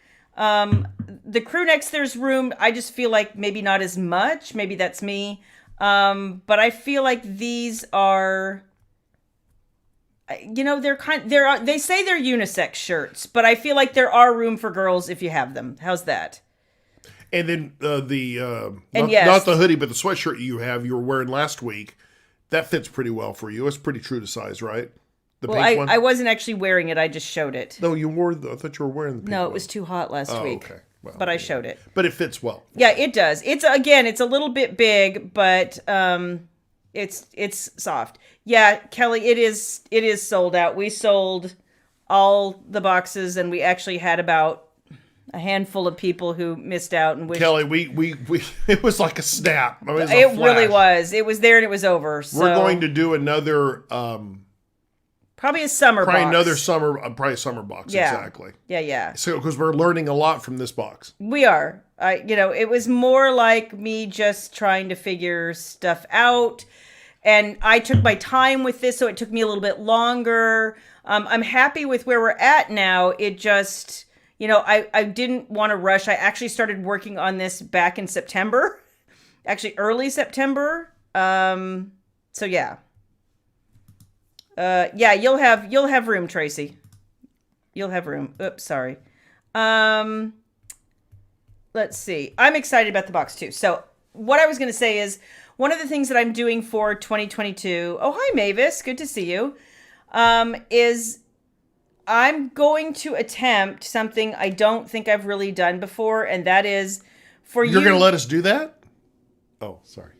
Speaker 2: The crew necks, there's room. I just feel like maybe not as much. Maybe that's me. But I feel like these are, they say they're unisex shirts, but I feel like there are room for girls if you have them. How's that?
Speaker 1: And then not the hoodie, but the sweatshirt you were wearing last week, that fits pretty well for you. It's pretty true to size, right? The pink one?
Speaker 2: I wasn't actually wearing it. I just showed it.
Speaker 1: No, I thought you were wearing the pink one.
Speaker 2: No, it was too hot last week.
Speaker 1: Okay. Well,
Speaker 2: but I showed it.
Speaker 1: But it fits well.
Speaker 2: Yeah, it does. It's a little bit big, but it's soft. Yeah, Kelly, it is sold out. We sold all the boxes, and we actually had about a handful of people who missed out and wished.
Speaker 1: Kelly, we it was like a snap. I mean,
Speaker 2: it really was. It was there and it was over. So.
Speaker 1: We're going to do another.
Speaker 2: Probably a summer box.
Speaker 1: Probably a summer box,
Speaker 2: yeah.
Speaker 1: Exactly.
Speaker 2: Yeah.
Speaker 1: So, because we're learning a lot from this box.
Speaker 2: We are. It was more like me just trying to figure stuff out. And I took my time with this, so it took me a little bit longer. I'm happy with where we're at now. It just, I didn't want to rush. I actually started working on this back in September, actually early September. So yeah. Yeah, you'll have room, Tracy. You'll have room. Oops, sorry. Let's see. I'm excited about the box too. So what I was going to say is one of the things that I'm doing for 2022. Oh, hi, Mavis. Good to see you. Is I'm going to attempt something I don't think I've really done before. And that is
Speaker 1: You're going to let us do that? Oh, sorry.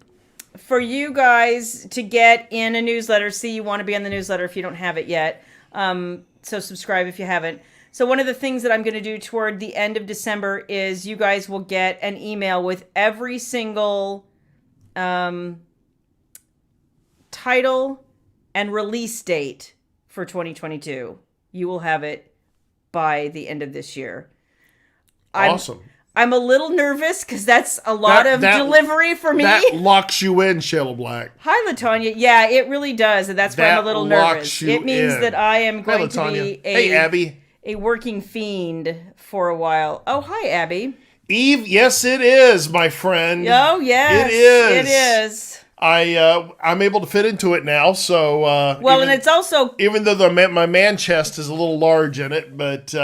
Speaker 2: For you guys to get in a newsletter. See, you want to be on the newsletter if you don't have it yet. So subscribe if you haven't. So one of the things that I'm going to do toward the end of December is you guys will get an email with every single title and release date for 2022. You will have it by the end of this year.
Speaker 1: Awesome.
Speaker 2: I'm a little nervous because that's a lot of delivery for me.
Speaker 1: That locks you in, Shayla Black.
Speaker 2: Hi, LaTanya. Yeah, it really does. And that's why I'm a little nervous. It means that I am going to be
Speaker 1: Abby.
Speaker 2: A working fiend for a while. Oh, hi, Abby.
Speaker 1: Eve, yes, it is, my friend.
Speaker 2: Oh, yes.
Speaker 1: It is.
Speaker 2: It is.
Speaker 1: I'm able to fit into it now, so...
Speaker 2: and it's also...
Speaker 1: Even though my man chest is a little large in it, but...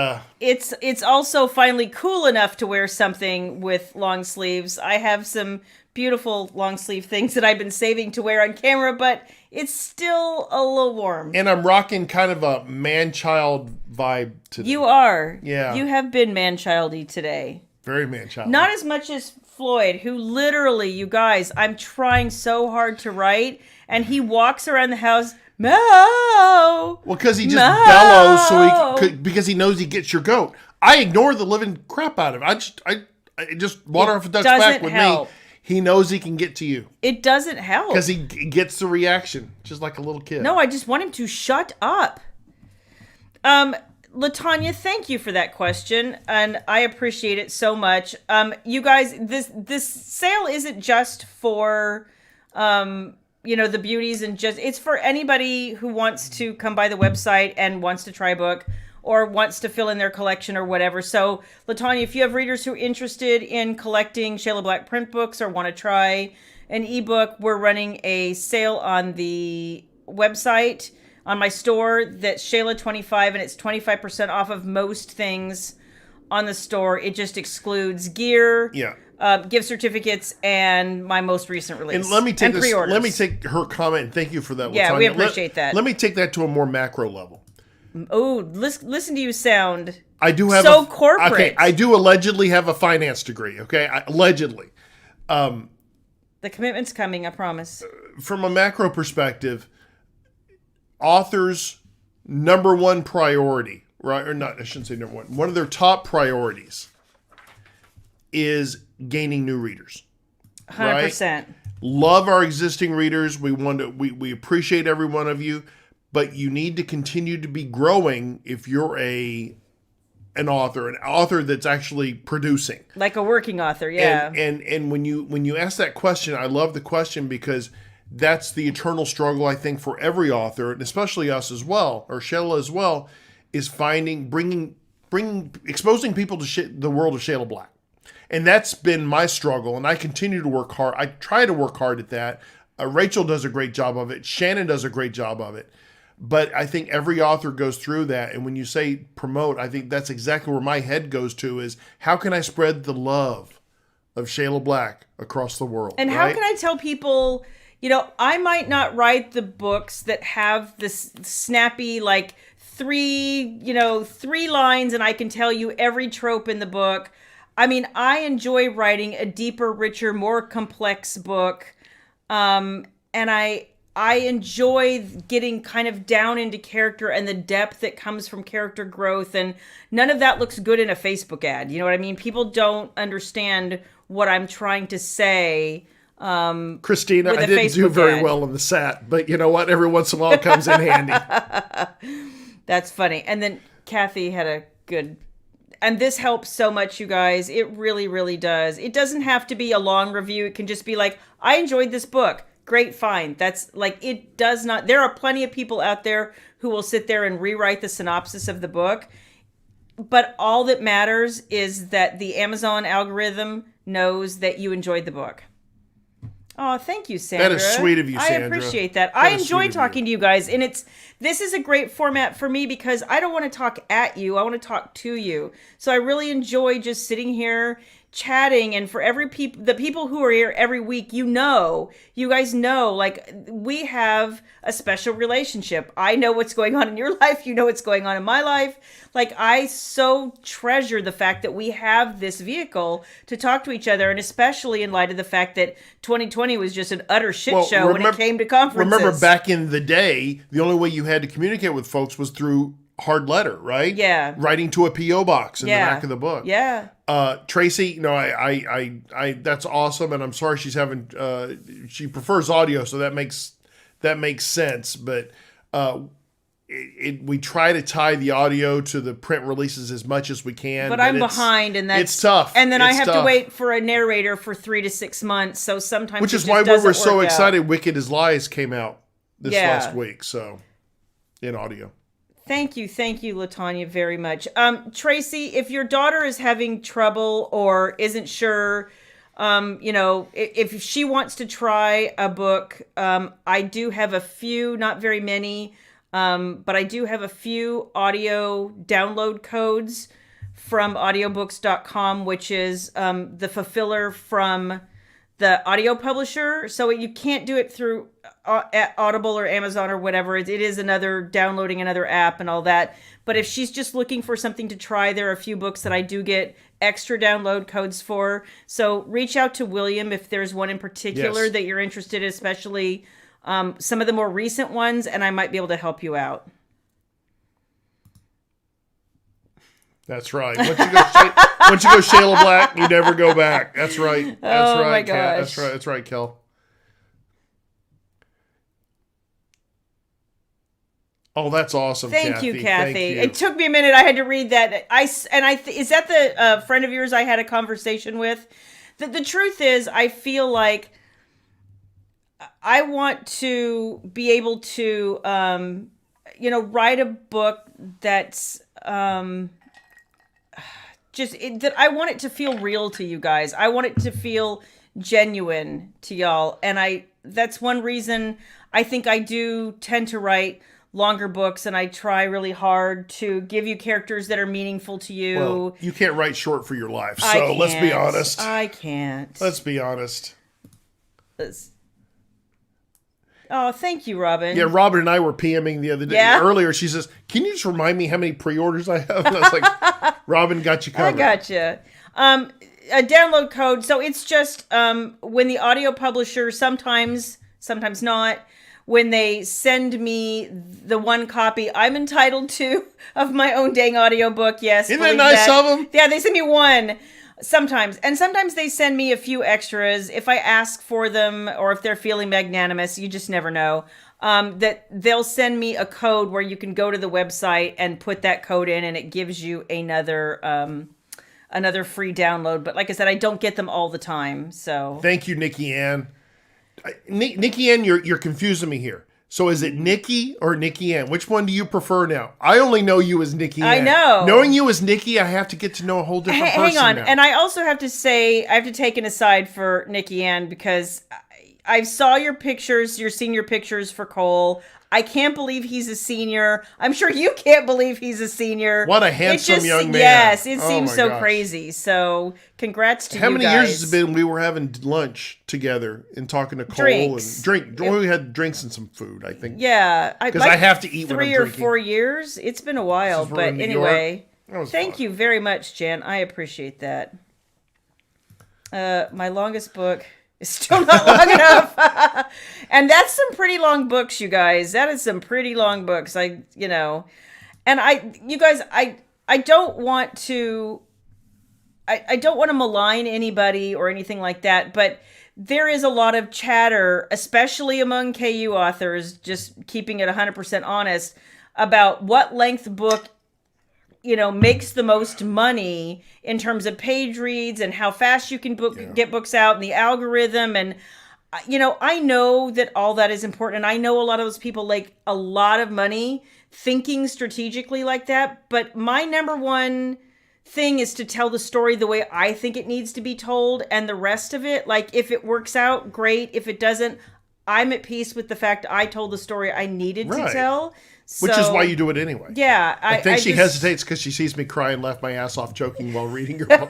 Speaker 2: It's also finally cool enough to wear something with long sleeves. I have some beautiful long sleeve things that I've been saving to wear on camera, but it's still a little warm.
Speaker 1: And I'm rocking kind of a man-child vibe today.
Speaker 2: You are.
Speaker 1: Yeah.
Speaker 2: You have been man-childy today.
Speaker 1: Very man-childy.
Speaker 2: Not as much as Floyd, who literally, you guys, I'm trying so hard to write, and he walks around the house, meow.
Speaker 1: Well, because he just bellows, because he knows he gets your goat. I ignore the living crap out of it. I just water off a duck's back with me. He knows he can get to you.
Speaker 2: It doesn't help.
Speaker 1: Because he gets the reaction, just like a little kid.
Speaker 2: No, I just want him to shut up. LaTanya, thank you for that question, and I appreciate it so much. You guys, this sale isn't just for, the beauties and it's for anybody who wants to come by the website and wants to try a book or wants to fill in their collection or whatever. So, LaTanya, if you have readers who are interested in collecting Shayla Black print books or want to try an ebook, we're running a sale on the website. On my store, that's Shayla 25, and it's 25% off of most things on the store. It just excludes gear, gift certificates, and my most recent release.
Speaker 1: And let me take her comment, and thank you for that.
Speaker 2: Yeah,
Speaker 1: LaTanya.
Speaker 2: we appreciate that.
Speaker 1: Let me take that to a more macro level.
Speaker 2: Oh, listen to you sound.
Speaker 1: I do have
Speaker 2: so corporate.
Speaker 1: Okay, I do allegedly have a finance degree. Okay, allegedly.
Speaker 2: The commitment's coming. I promise.
Speaker 1: From a macro perspective. Authors' number one priority, right? Or not, I shouldn't say number one. One of their top priorities is gaining new readers.
Speaker 2: 100%.
Speaker 1: Right? Love our existing readers. We appreciate every one of you, but you need to continue to be growing if you're an author that's actually producing.
Speaker 2: Like a working author, yeah.
Speaker 1: And when you ask that question, I love the question because that's the eternal struggle, I think, for every author, and especially us as well, or Shayla as well, is exposing people to the world of Shayla Black. And that's been my struggle, and I continue to work hard. I try to work hard at that. Rachel does a great job of it. Shannon does a great job of it. But I think every author goes through that. And when you say promote, I think that's exactly where my head goes to is how can I spread the love of Shayla Black across the world?
Speaker 2: And how can I tell people... I might not write the books that have this snappy, like three lines and I can tell you every trope in the book. I mean, I enjoy writing a deeper, richer, more complex book. And I enjoy getting kind of down into character and the depth that comes from character growth. And none of that looks good in a Facebook ad. You know what I mean? People don't understand what I'm trying to say.
Speaker 1: Christina, I didn't do very well in the SAT, but you know what? Every once in a while it comes in handy.
Speaker 2: That's funny. And then Kathy had a good... And this helps so much, you guys. It really, really does. It doesn't have to be a long review. It can just be like, I enjoyed this book. great find. That's like, it does not, there are plenty of people out there who will sit there and rewrite the synopsis of the book. But all that matters is that the Amazon algorithm knows that you enjoyed the book. Oh, thank you, Sandra.
Speaker 1: That is sweet of you, Sandra.
Speaker 2: I appreciate that. I enjoy talking to you guys, and this is a great format for me because I don't want to talk at you. I want to talk to you. So I really enjoy just sitting here chatting, and for the people who are here every week, you guys know, like, we have a special relationship. I know what's going on in your life. You know what's going on in my life. Like, I so treasure the fact that we have this vehicle to talk to each other, and especially in light of the fact that 2020 was just an utter shit show when it came to conferences.
Speaker 1: Remember back in the day, the only way you had to communicate with folks was through hard letter, right?
Speaker 2: Yeah.
Speaker 1: Writing to a P.O. box in the back of the book.
Speaker 2: Yeah.
Speaker 1: Tracy, no, I that's awesome, and I'm sorry she's having, she prefers audio, so that makes sense, but we try to tie the audio to the print releases as much as we can.
Speaker 2: But I'm behind, and
Speaker 1: it's tough.
Speaker 2: And then I have to wait for a narrator for 3 to 6 months, so sometimes
Speaker 1: which is why we were so excited Wicked as Lies came out this last week, so in audio.
Speaker 2: Thank you, LaTanya, very much. Tracy, if your daughter is having trouble or isn't sure, if she wants to try a book, I do have a few, not very many, but I do have a few audio download codes from audiobooks.com, which is the fulfiller from the audio publisher. So you can't do it through Audible or Amazon or whatever. It is downloading another app and all that. But if she's just looking for something to try, there are a few books that I do get extra download codes for. So reach out to William if there's one in particular that you're interested in, especially some of the more recent ones, and I might be able to help you out.
Speaker 1: That's right. Once you go Shayla Black, you never go back. That's right. That's right.
Speaker 2: My gosh.
Speaker 1: That's right. That's right, Kel. Oh, that's awesome.
Speaker 2: Thank you, Kathy. It took me a minute. I had to read that. Is that the friend of yours I had a conversation with? The truth is, I feel like I want to be able to, write a book that's that I want it to feel real to you guys. I want it to feel genuine to y'all. And that's one reason I think I do tend to write longer books, and I try really hard to give you characters that are meaningful to you.
Speaker 1: Well, you can't write short for your life, so let's be honest.
Speaker 2: I can't.
Speaker 1: Let's be honest.
Speaker 2: Oh, thank you, Robin.
Speaker 1: Yeah, Robin and I were PMing the other day. Earlier, she says, "Can you just remind me how many pre-orders I have?" And I was like, "Robin got you covered."
Speaker 2: I got you. A download code. So it's just when the audio publisher, sometimes not, when they send me the one copy I'm entitled to of my own dang audiobook. Yes.
Speaker 1: Isn't that nice of them?
Speaker 2: Yeah, they send me one. Sometimes. And sometimes they send me a few extras if I ask for them, or if they're feeling magnanimous. You just never know. That they'll send me a code where you can go to the website and put that code in, and it gives you another free download. But like I said, I don't get them all the time. So
Speaker 1: thank you, Nikki Ann. Nikki Ann, you're confusing me here. So is it Nikki or Nikki Ann? Which one do you prefer now? I only know you as Nikki Ann.
Speaker 2: I know.
Speaker 1: Knowing you as Nikki, I have to get to know a whole different person
Speaker 2: Hang on.
Speaker 1: now.
Speaker 2: And I also have to say, I have to take an aside for Nikki Ann, because I saw your pictures, your senior pictures for Cole. I can't believe he's a senior. I'm sure you can't believe he's a senior.
Speaker 1: What a handsome young man.
Speaker 2: Yes, it seems so crazy. So congrats to you guys.
Speaker 1: How many years has it been we were having lunch together and talking to Cole?
Speaker 2: Drinks.
Speaker 1: We had drinks and some food, I think.
Speaker 2: Yeah.
Speaker 1: Because I have to eat when I'm
Speaker 2: 3 or 4 years. It's been a while. But anyway, thank you very much, Jen. I appreciate that. My longest book is still not long enough. And that's some pretty long books, you guys. That is some pretty long books. And you guys, I don't want to malign anybody or anything like that, but there is a lot of chatter, especially among KU authors, just keeping it 100% honest, about what length book makes the most money in terms of page reads and how fast you can get books out and the algorithm. And I know that all that is important. And I know a lot of those people make a lot of money thinking strategically like that. But my number one thing is to tell the story the way I think it needs to be told. And the rest of it, like if it works out, great. If it doesn't, I'm at peace with the fact I told the story I needed to tell. So,
Speaker 1: which is why you do it anyway.
Speaker 2: Yeah.
Speaker 1: I think she hesitates because she sees me cry and laugh my ass off joking while reading your poems.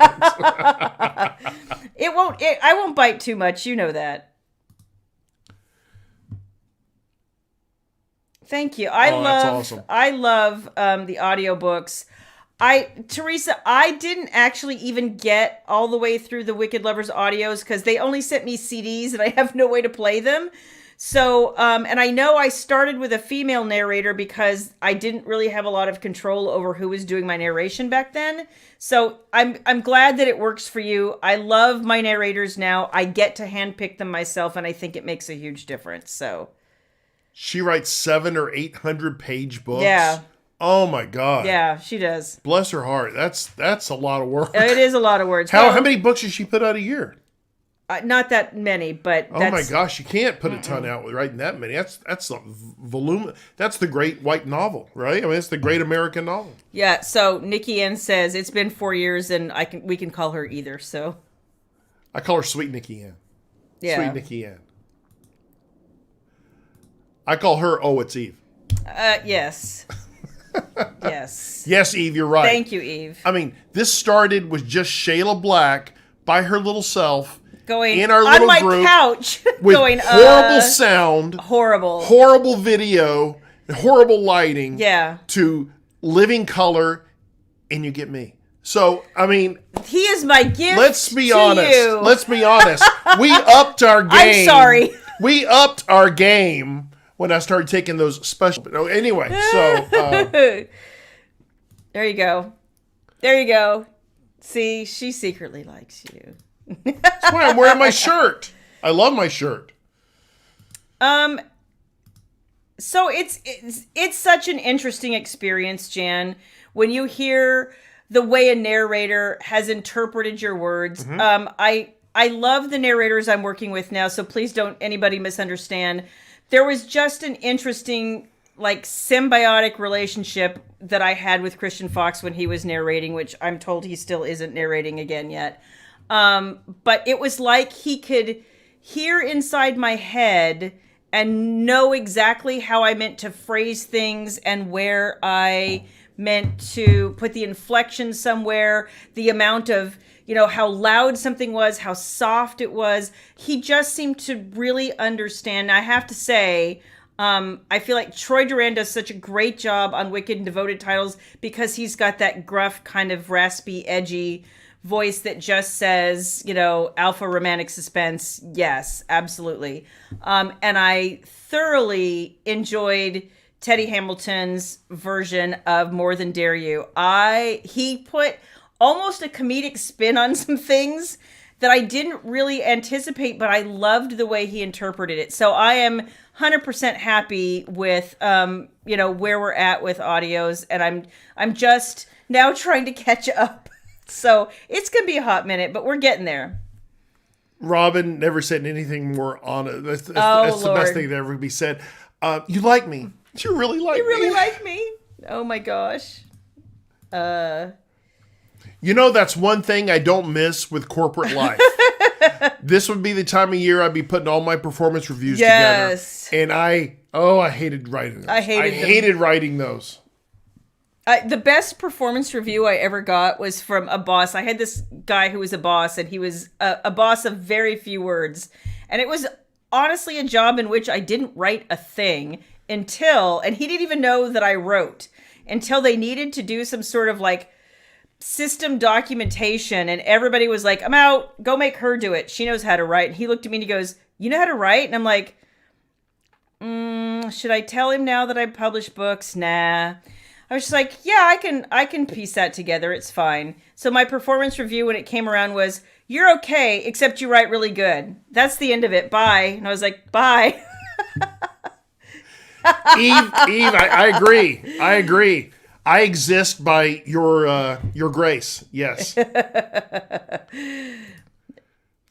Speaker 2: I won't bite too much. You know that. Thank you.
Speaker 1: That's awesome.
Speaker 2: I love the audiobooks. Teresa, I didn't actually even get all the way through the Wicked Lovers audios because they only sent me CDs and I have no way to play them. So, and I know I started with a female narrator because I didn't really have a lot of control over who was doing my narration back then. So I'm glad that it works for you. I love my narrators now. I get to handpick them myself and I think it makes a huge difference. So.
Speaker 1: She writes 700 or 800 page books.
Speaker 2: Yeah.
Speaker 1: Oh my God.
Speaker 2: Yeah, she does.
Speaker 1: Bless her heart. That's a lot of work.
Speaker 2: It is a lot of words.
Speaker 1: How many books does she put out a year?
Speaker 2: Not that many, but
Speaker 1: oh my gosh, you can't put a ton out with writing that many. That's a volume. That's the great white novel, right? I mean, it's the great American novel.
Speaker 2: Yeah. So Nikki Ann says it's been 4 years, and we can call her either. So
Speaker 1: I call her Sweet Nikki Ann.
Speaker 2: Yeah.
Speaker 1: Sweet Nikki Ann. I call her It's Eve.
Speaker 2: Yes. Yes.
Speaker 1: Yes, Eve, you're right.
Speaker 2: Thank you, Eve.
Speaker 1: I mean, this started with just Shayla Black by her little self
Speaker 2: going
Speaker 1: in our little
Speaker 2: on my
Speaker 1: group
Speaker 2: couch
Speaker 1: with
Speaker 2: going
Speaker 1: horrible sound,
Speaker 2: horrible
Speaker 1: video, horrible lighting.
Speaker 2: Yeah.
Speaker 1: To living color, and you get me. So, I mean,
Speaker 2: he is my gift.
Speaker 1: Let's be
Speaker 2: to
Speaker 1: honest.
Speaker 2: You.
Speaker 1: Let's be honest. We upped our game.
Speaker 2: I'm sorry.
Speaker 1: We upped our game when I started taking those special. Anyway, so
Speaker 2: there you go. There you go. See, she secretly likes you.
Speaker 1: That's why I'm wearing my shirt. I love my shirt.
Speaker 2: So it's such an interesting experience, Jan, when you hear the way a narrator has interpreted your words. Mm-hmm. I love the narrators I'm working with now, so please don't anybody misunderstand. There was just an interesting, like, symbiotic relationship that I had with Christian Fox when he was narrating, which I'm told he still isn't narrating again yet. But it was like he could hear inside my head and know exactly how I meant to phrase things and where I meant to put the inflection somewhere, the amount of, how loud something was, how soft it was. He just seemed to really understand. I have to say, I feel like Troy Duran does such a great job on Wicked and Devoted titles because he's got that gruff, kind of raspy, edgy voice that just says, alpha romantic suspense. Yes, absolutely. And I thoroughly enjoyed Teddy Hamilton's version of More Than Dare You. He put almost a comedic spin on some things that I didn't really anticipate, but I loved the way he interpreted it. So I am 100% happy with, where we're at with audios, and I'm just now trying to catch up. So it's going to be a hot minute, but we're getting there.
Speaker 1: Robin never said anything more honest. That's the best thing that ever be said. You like me. You really like me.
Speaker 2: You really like me? Oh my gosh.
Speaker 1: That's one thing I don't miss with corporate life. This would be the time of year I'd be putting all my performance reviews together. And I hated writing those. I hated writing those.
Speaker 2: The best performance review I ever got was from a boss. I had this guy who was a boss, and he was a boss of very few words. And it was honestly a job in which I didn't write a thing and he didn't even know that I wrote until they needed to do some sort of like system documentation. And everybody was like, I'm out, go make her do it. She knows how to write. And he looked at me and he goes, you know how to write? And I'm like, should I tell him now that I publish books? Nah. I was just like, yeah, I can piece that together. It's fine. So my performance review when it came around was, you're okay, except you write really good. That's the end of it. Bye. And I was like, bye.
Speaker 1: Eve, I agree. I exist by your grace. Yes.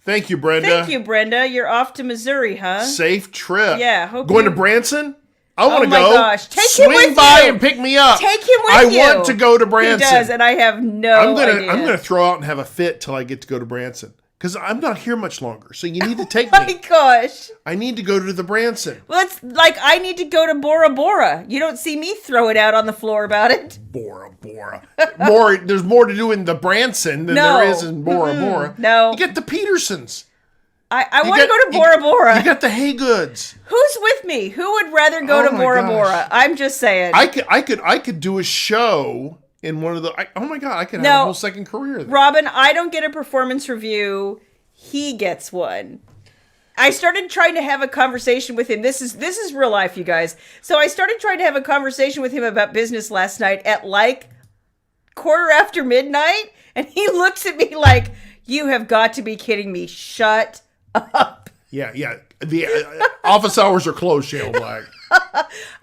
Speaker 1: Thank you, Brenda.
Speaker 2: Thank you, Brenda. You're off to Missouri, huh?
Speaker 1: Safe trip.
Speaker 2: Yeah.
Speaker 1: Going to Branson? I want to go.
Speaker 2: Oh my gosh.
Speaker 1: Swing by and pick me up.
Speaker 2: Take him with you.
Speaker 1: I want to go to Branson.
Speaker 2: He does, and I have no idea.
Speaker 1: I'm gonna throw out and have a fit till I get to go to Branson. Because I'm not here much longer. So you need to take me.
Speaker 2: Oh my gosh.
Speaker 1: I need to go to the Branson.
Speaker 2: Well, it's like I need to go to Bora Bora. You don't see me throw it out on the floor about it.
Speaker 1: Bora Bora. There's more to do in the Branson than there is in Bora Bora.
Speaker 2: No.
Speaker 1: You get the Petersons.
Speaker 2: I want to go to Bora Bora.
Speaker 1: You got the Haygoods.
Speaker 2: Who's with me? Who would rather go to Bora Bora? I'm just saying.
Speaker 1: I could do a show in one of the. Oh my God! I could have a whole second career there.
Speaker 2: Robin, I don't get a performance review. He gets one. I started trying to have a conversation with him. This is real life, you guys. So I started trying to have a conversation with him about business last night at like midnight, and he looks at me like, "You have got to be kidding me! Shut up."
Speaker 1: Yeah. The office hours are closed, Shayla Black.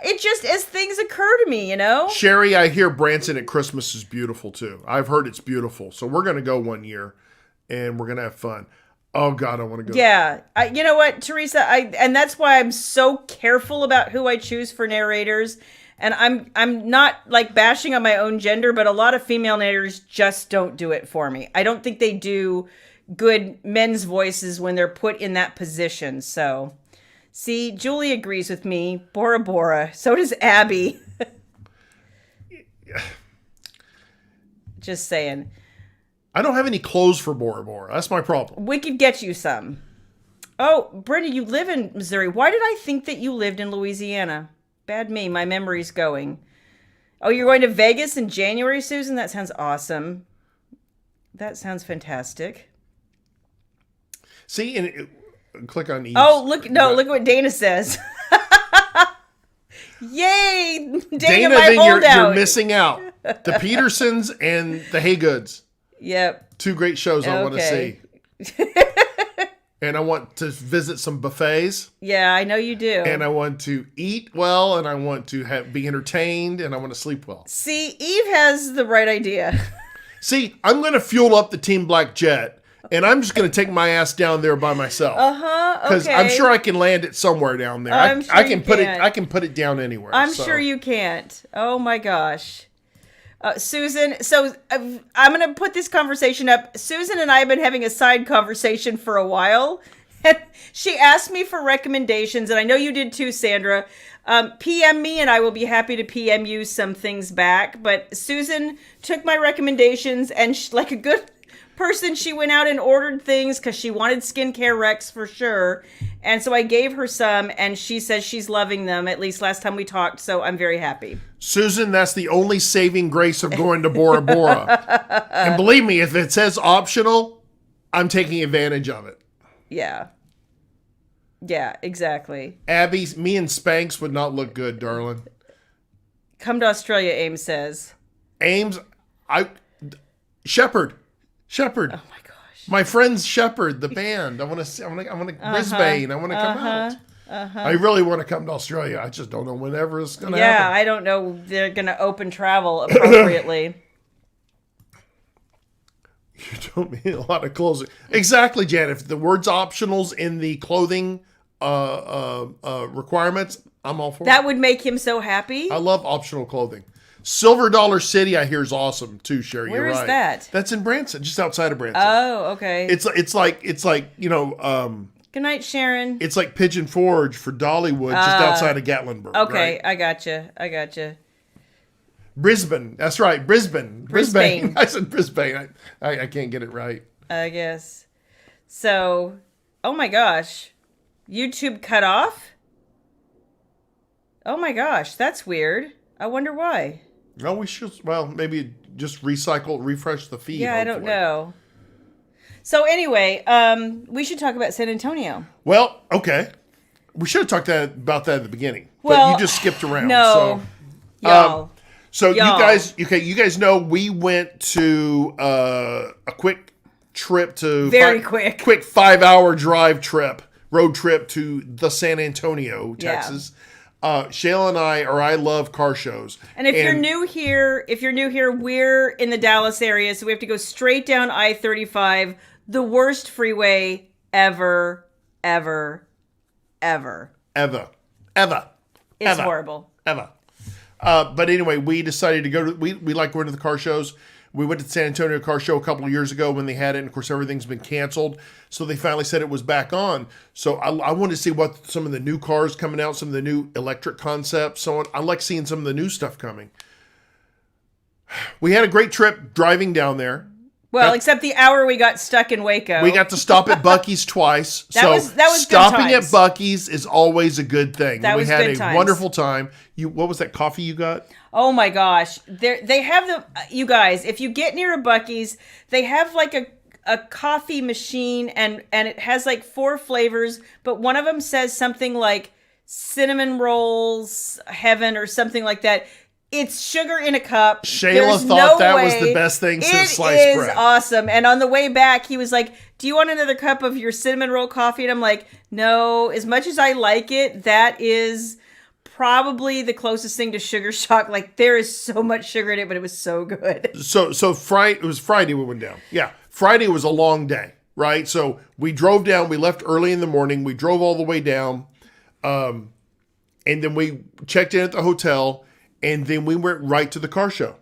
Speaker 2: It just, as things occur to me, you know?
Speaker 1: Sherry, I hear Branson at Christmas is beautiful too. I've heard it's beautiful. So we're going to go one year and we're going to have fun. Oh God, I want to go.
Speaker 2: Yeah. You know what, Teresa, and that's why I'm so careful about who I choose for narrators. And I'm not like bashing on my own gender, but a lot of female narrators just don't do it for me. I don't think they do good men's voices when they're put in that position. So, see, Julie agrees with me. Bora Bora. So does Abby. Just saying.
Speaker 1: I don't have any clothes for Bora Bora. That's my problem.
Speaker 2: We could get you some. Oh, Brenda, you live in Missouri. Why did I think that you lived in Louisiana? Bad me. My memory's going. Oh, you're going to Vegas in January, Susan? That sounds awesome. That sounds fantastic.
Speaker 1: See, and click on Eve's.
Speaker 2: Oh, look at what Dana says. Yay, Dana, my
Speaker 1: then
Speaker 2: holdout.
Speaker 1: You're missing out. The Petersons and the Haygoods.
Speaker 2: Yep.
Speaker 1: Two great shows I want to see. And I want to visit some buffets.
Speaker 2: Yeah, I know you do.
Speaker 1: And I want to eat well, and I want to be entertained, and I want to sleep well.
Speaker 2: See, Eve has the right idea.
Speaker 1: See, I'm going to fuel up the Team Black Jet. And I'm just going to take my ass down there by myself.
Speaker 2: Okay.
Speaker 1: Because I'm sure I can land it somewhere down there.
Speaker 2: I'm sure
Speaker 1: I can put
Speaker 2: can.
Speaker 1: it. I can put it down anywhere.
Speaker 2: I'm sure you can't. Oh my gosh, Susan. So I'm going to put this conversation up. Susan and I have been having a side conversation for a while, and she asked me for recommendations, and I know you did too, Sandra. PM me, and I will be happy to PM you some things back. But Susan took my recommendations, and like a good person, she went out and ordered things because she wanted skincare recs for sure, and so I gave her some, and she says she's loving them, at least last time we talked, so I'm very happy.
Speaker 1: Susan, that's the only saving grace of going to Bora Bora. And believe me, if it says optional, I'm taking advantage of it.
Speaker 2: Yeah, exactly.
Speaker 1: Abby, me and Spanx would not look good, darling.
Speaker 2: Come to Australia, Ames says.
Speaker 1: Ames, Shepherd. Oh my
Speaker 2: gosh.
Speaker 1: My friend's Shepherd, the band. I want to Brisbane. I want to come out. I really want to come to Australia. I just don't know whenever it's going to happen.
Speaker 2: Yeah, I don't know. They're going to open travel appropriately.
Speaker 1: You don't mean a lot of clothes. Exactly, Jan. If the word's optionals in the clothing requirements, I'm all for it.
Speaker 2: That would make him so happy.
Speaker 1: I love optional clothing. Silver Dollar City, I hear, is awesome too, Sherry.
Speaker 2: Where
Speaker 1: You're
Speaker 2: is
Speaker 1: right.
Speaker 2: that?
Speaker 1: That's in Branson, just outside of Branson.
Speaker 2: Oh, okay.
Speaker 1: It's like you know.
Speaker 2: Good night, Sharon.
Speaker 1: It's like Pigeon Forge for Dollywood, just outside of Gatlinburg.
Speaker 2: Okay,
Speaker 1: right?
Speaker 2: I gotcha.
Speaker 1: Brisbane. That's right, Brisbane. I said Brisbane. I can't get it right.
Speaker 2: I guess. So, oh my gosh, YouTube cut off. Oh my gosh, that's weird. I wonder why.
Speaker 1: No, we should. Well, maybe just refresh the feed.
Speaker 2: Yeah,
Speaker 1: hopefully.
Speaker 2: I don't know. So anyway, we should talk about San Antonio.
Speaker 1: Well, okay. We should have talked about that at the beginning,
Speaker 2: well,
Speaker 1: but you just skipped around.
Speaker 2: No,
Speaker 1: so,
Speaker 2: y'all.
Speaker 1: You guys know we went to a quick trip to
Speaker 2: quick
Speaker 1: 5-hour road trip to the San Antonio, Texas. Shayla and I love car shows.
Speaker 2: And if you're new here, we're in the Dallas area, so we have to go straight down I-35, the worst freeway ever, ever, ever.
Speaker 1: Ever.
Speaker 2: It's horrible.
Speaker 1: Ever. But anyway, we decided to go to, we like going to the car shows. We went to the San Antonio Car Show a couple of years ago when they had it, and of course everything's been canceled. So they finally said it was back on. So I wanted to see what some of the new cars coming out, some of the new electric concepts, so on. I like seeing some of the new stuff coming. We had a great trip driving down there.
Speaker 2: Well, except the hour we got stuck in Waco.
Speaker 1: We got to stop at Buc-ee's twice.
Speaker 2: That was
Speaker 1: stopping
Speaker 2: good
Speaker 1: at
Speaker 2: times.
Speaker 1: Buc-ee's is always a good thing.
Speaker 2: That
Speaker 1: we
Speaker 2: was
Speaker 1: had
Speaker 2: good
Speaker 1: a
Speaker 2: times.
Speaker 1: wonderful time. What was that coffee you got?
Speaker 2: Oh my gosh. They have you guys, if you get near a Buc-ee's, they have like a coffee machine and it has like 4 flavors, but one of them says something like cinnamon rolls heaven or something like that. It's sugar in a cup.
Speaker 1: Shayla thought that was the best thing since sliced bread.
Speaker 2: It is awesome. And on the way back, he was like, do you want another cup of your cinnamon roll coffee? And I'm like, no, as much as I like it, that is probably the closest thing to sugar shock. Like, there is so much sugar in it, but it was so good.
Speaker 1: So it was Friday we went down. Yeah, Friday was a long day, right? So we drove down. We left early in the morning. We drove all the way down. And then we checked in at the hotel. And then we went right to the car show.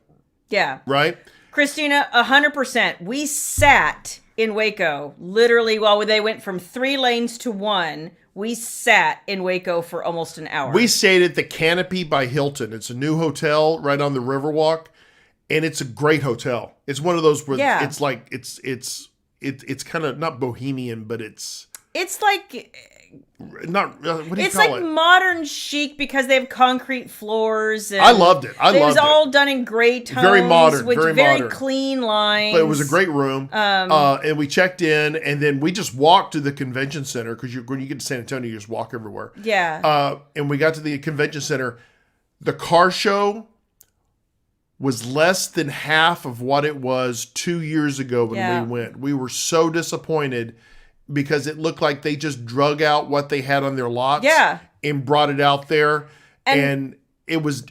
Speaker 2: Yeah.
Speaker 1: Right?
Speaker 2: Christina, 100%. We sat in Waco, literally, while they went from 3 lanes to 1. We sat in Waco for almost an hour.
Speaker 1: We stayed at the Canopy by Hilton. It's a new hotel right on the Riverwalk. And it's a great hotel. It's one of those where it's like, it's kind of not bohemian, but it's
Speaker 2: like...
Speaker 1: Not what do you
Speaker 2: it's
Speaker 1: call
Speaker 2: like
Speaker 1: it?
Speaker 2: Modern chic because they have concrete floors. And
Speaker 1: I loved it.
Speaker 2: It was all done in gray tones,
Speaker 1: very modern,
Speaker 2: with
Speaker 1: very
Speaker 2: very
Speaker 1: modern.
Speaker 2: clean lines.
Speaker 1: But it was a great room. And we checked in, and then we just walked to the convention center because when you get to San Antonio, you just walk everywhere.
Speaker 2: Yeah.
Speaker 1: And we got to the convention center. The car show was less than half of what it was 2 years ago when we went. We were so disappointed. Because it looked like they just drug out what they had on their lots and brought it out there. And it was,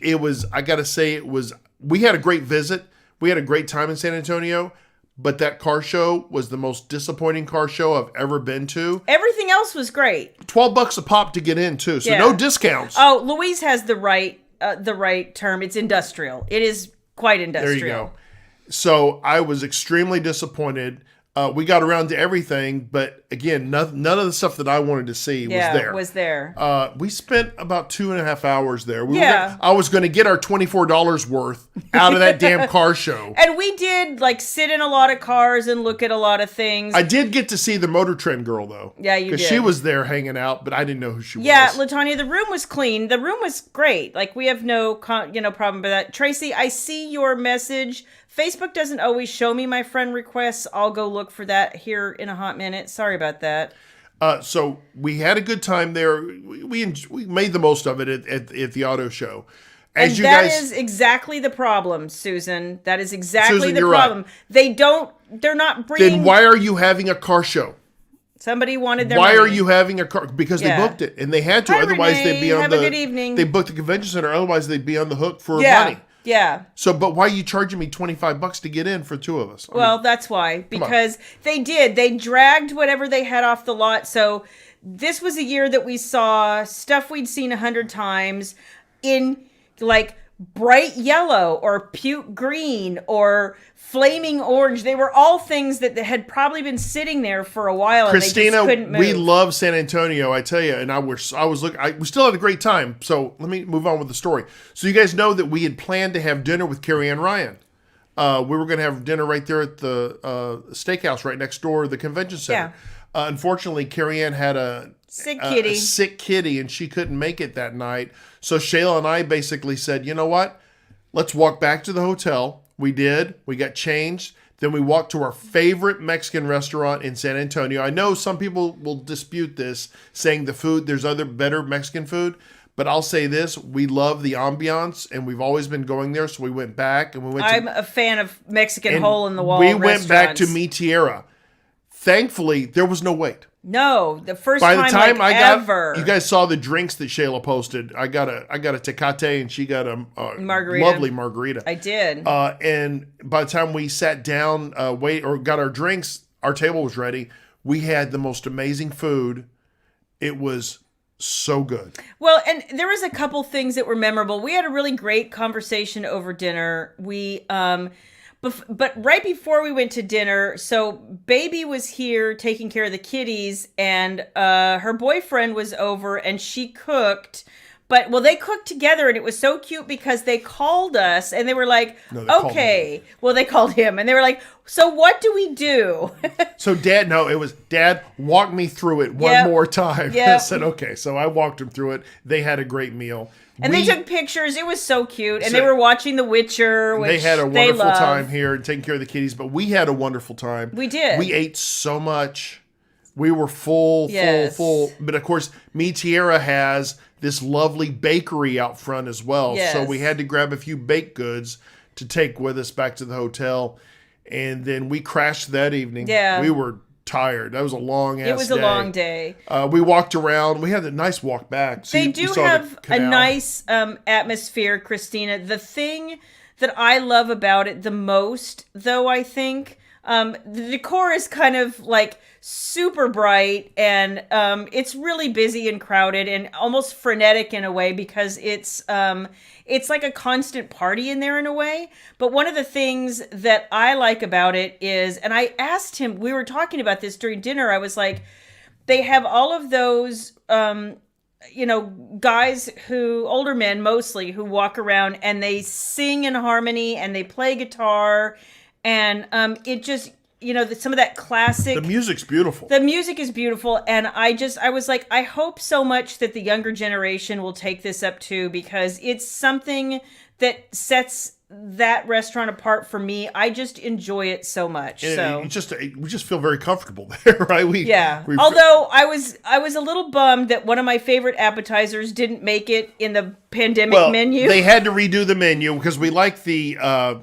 Speaker 1: I got to say, we had a great visit. We had a great time in San Antonio, but that car show was the most disappointing car show I've ever been to.
Speaker 2: Everything else was great.
Speaker 1: $12 a pop to get in too. So no discounts.
Speaker 2: Oh, Louise has the right term. It's industrial. It is quite industrial.
Speaker 1: There you go. So I was extremely disappointed. We got around to everything, but again, none of the stuff that I wanted to see was there. We spent about 2.5 hours there. I was going to get our $24 worth out of that damn car show.
Speaker 2: And we did sit in a lot of cars and look at a lot of things.
Speaker 1: I did get to see the Motor Trend girl though.
Speaker 2: Yeah, you did.
Speaker 1: Because she was there hanging out, but I didn't know who she was.
Speaker 2: Yeah, LaTanya, the room was clean. The room was great. We have no problem with that. Tracy, I see your message. Facebook doesn't always show me my friend requests. I'll go look for that here in a hot minute. Sorry about that.
Speaker 1: So we had a good time there. We made the most of it at the auto show.
Speaker 2: That is exactly the problem, Susan. That is exactly
Speaker 1: Susan,
Speaker 2: the
Speaker 1: you're
Speaker 2: problem.
Speaker 1: Right.
Speaker 2: They're not bringing...
Speaker 1: Then why are you having a car show?
Speaker 2: Somebody wanted their
Speaker 1: money.
Speaker 2: Why
Speaker 1: are you having a car? Because they booked it, and they had to.
Speaker 2: Hi,
Speaker 1: otherwise,
Speaker 2: Renee.
Speaker 1: They'd be on
Speaker 2: Have a good evening.
Speaker 1: They booked the convention center. Otherwise, they'd be on the hook for money.
Speaker 2: Yeah.
Speaker 1: So, but why are you charging me $25 to get in for 2 of us?
Speaker 2: Well, that's why. Because they did. They dragged whatever they had off the lot. So this was a year that we saw stuff we'd seen 100 times in bright yellow or puke green or flaming orange. They were all things that had probably been sitting there for a while.
Speaker 1: Christina,
Speaker 2: and they just couldn't move.
Speaker 1: We love San Antonio, I tell you. And we still had a great time. So let me move on with the story. So you guys know that we had planned to have dinner with Carrie Ann Ryan. We were going to have dinner right there at the steakhouse right next door to the convention center. Yeah. Unfortunately, Carrie Ann had a sick kitty, and she couldn't make it that night. So Shayla and I basically said, you know what? Let's walk back to the hotel. We did. We got changed. Then we walked to our favorite Mexican restaurant in San Antonio. I know some people will dispute this, saying there's other better Mexican food. But I'll say this, we love the ambiance, and we've always been going there, so we went back. I'm
Speaker 2: a fan of Mexican hole-in-the-wall
Speaker 1: restaurants. We went back to Mi Tierra. Thankfully, there was no wait.
Speaker 2: No, the first
Speaker 1: time
Speaker 2: ever.
Speaker 1: You guys saw the drinks that Shayla posted. I got a Tecate, and she got a
Speaker 2: margarita.
Speaker 1: Lovely margarita.
Speaker 2: I did.
Speaker 1: And by the time we sat down, got our drinks, our table was ready. We had the most amazing food. It was so good.
Speaker 2: Well, and there was a couple things that were memorable. We had a really great conversation over dinner. But right before we went to dinner, so baby was here taking care of the kitties, and her boyfriend was over, and she cooked. But, well, they cooked together, and it was so cute because they called us, and they were like, okay. Well, they called him, and they were like, so what do we do?
Speaker 1: So Dad walked me through it one more time.
Speaker 2: Yep.
Speaker 1: I said, okay. So I walked him through it. They had a great meal.
Speaker 2: And they took pictures. It was so cute. And they were watching The Witcher, which
Speaker 1: they had a wonderful time here taking care of the kitties, but we had a wonderful time.
Speaker 2: We did.
Speaker 1: We ate so much. We were full. But, of course, Mi Tierra has this lovely bakery out front as well.
Speaker 2: Yes.
Speaker 1: So we had to grab a few baked goods to take with us back to the hotel. And then we crashed that evening.
Speaker 2: Yeah.
Speaker 1: We were tired. That was a long ass day.
Speaker 2: It was a long day.
Speaker 1: We walked around. We had a nice walk back. So
Speaker 2: they do have a nice atmosphere, Christina. The thing that I love about it the most, though, I think, the decor is kind of like super bright, and it's really busy and crowded and almost frenetic in a way because it's like a constant party in there in a way. But one of the things that I like about it is, and I asked him, we were talking about this during dinner, I was like, they have all of those, guys older men mostly, who walk around and they sing in harmony and they play guitar. And it just, some of that classic.
Speaker 1: The music's beautiful.
Speaker 2: The music is beautiful. And I was like, I hope so much that the younger generation will take this up too, because it's something that sets that restaurant apart for me. I just enjoy it so much.
Speaker 1: And we just feel very comfortable there, right?
Speaker 2: Although I was a little bummed that one of my favorite appetizers didn't make it in the pandemic menu.
Speaker 1: They had to redo the menu because we like the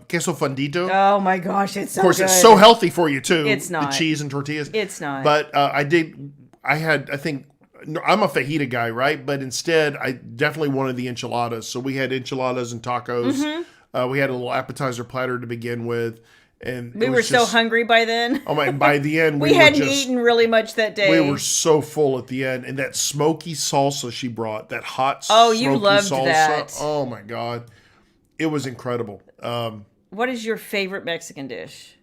Speaker 1: queso fundito.
Speaker 2: Oh my gosh, it's so good.
Speaker 1: Of course, it's so healthy for you too.
Speaker 2: It's not.
Speaker 1: The cheese and tortillas.
Speaker 2: It's not.
Speaker 1: But I'm a fajita guy, right? But instead, I definitely wanted the enchiladas. So we had enchiladas and tacos.
Speaker 2: Mm-hmm.
Speaker 1: We had a little appetizer platter to begin with. And
Speaker 2: we were so hungry by then.
Speaker 1: Oh my! By the end,
Speaker 2: we hadn't eaten really much that day.
Speaker 1: We were so full at the end, and that smoky salsa she brought, that hot.
Speaker 2: You loved
Speaker 1: salsa,
Speaker 2: that.
Speaker 1: Oh my God, it was incredible.
Speaker 2: What is your favorite Mexican dish?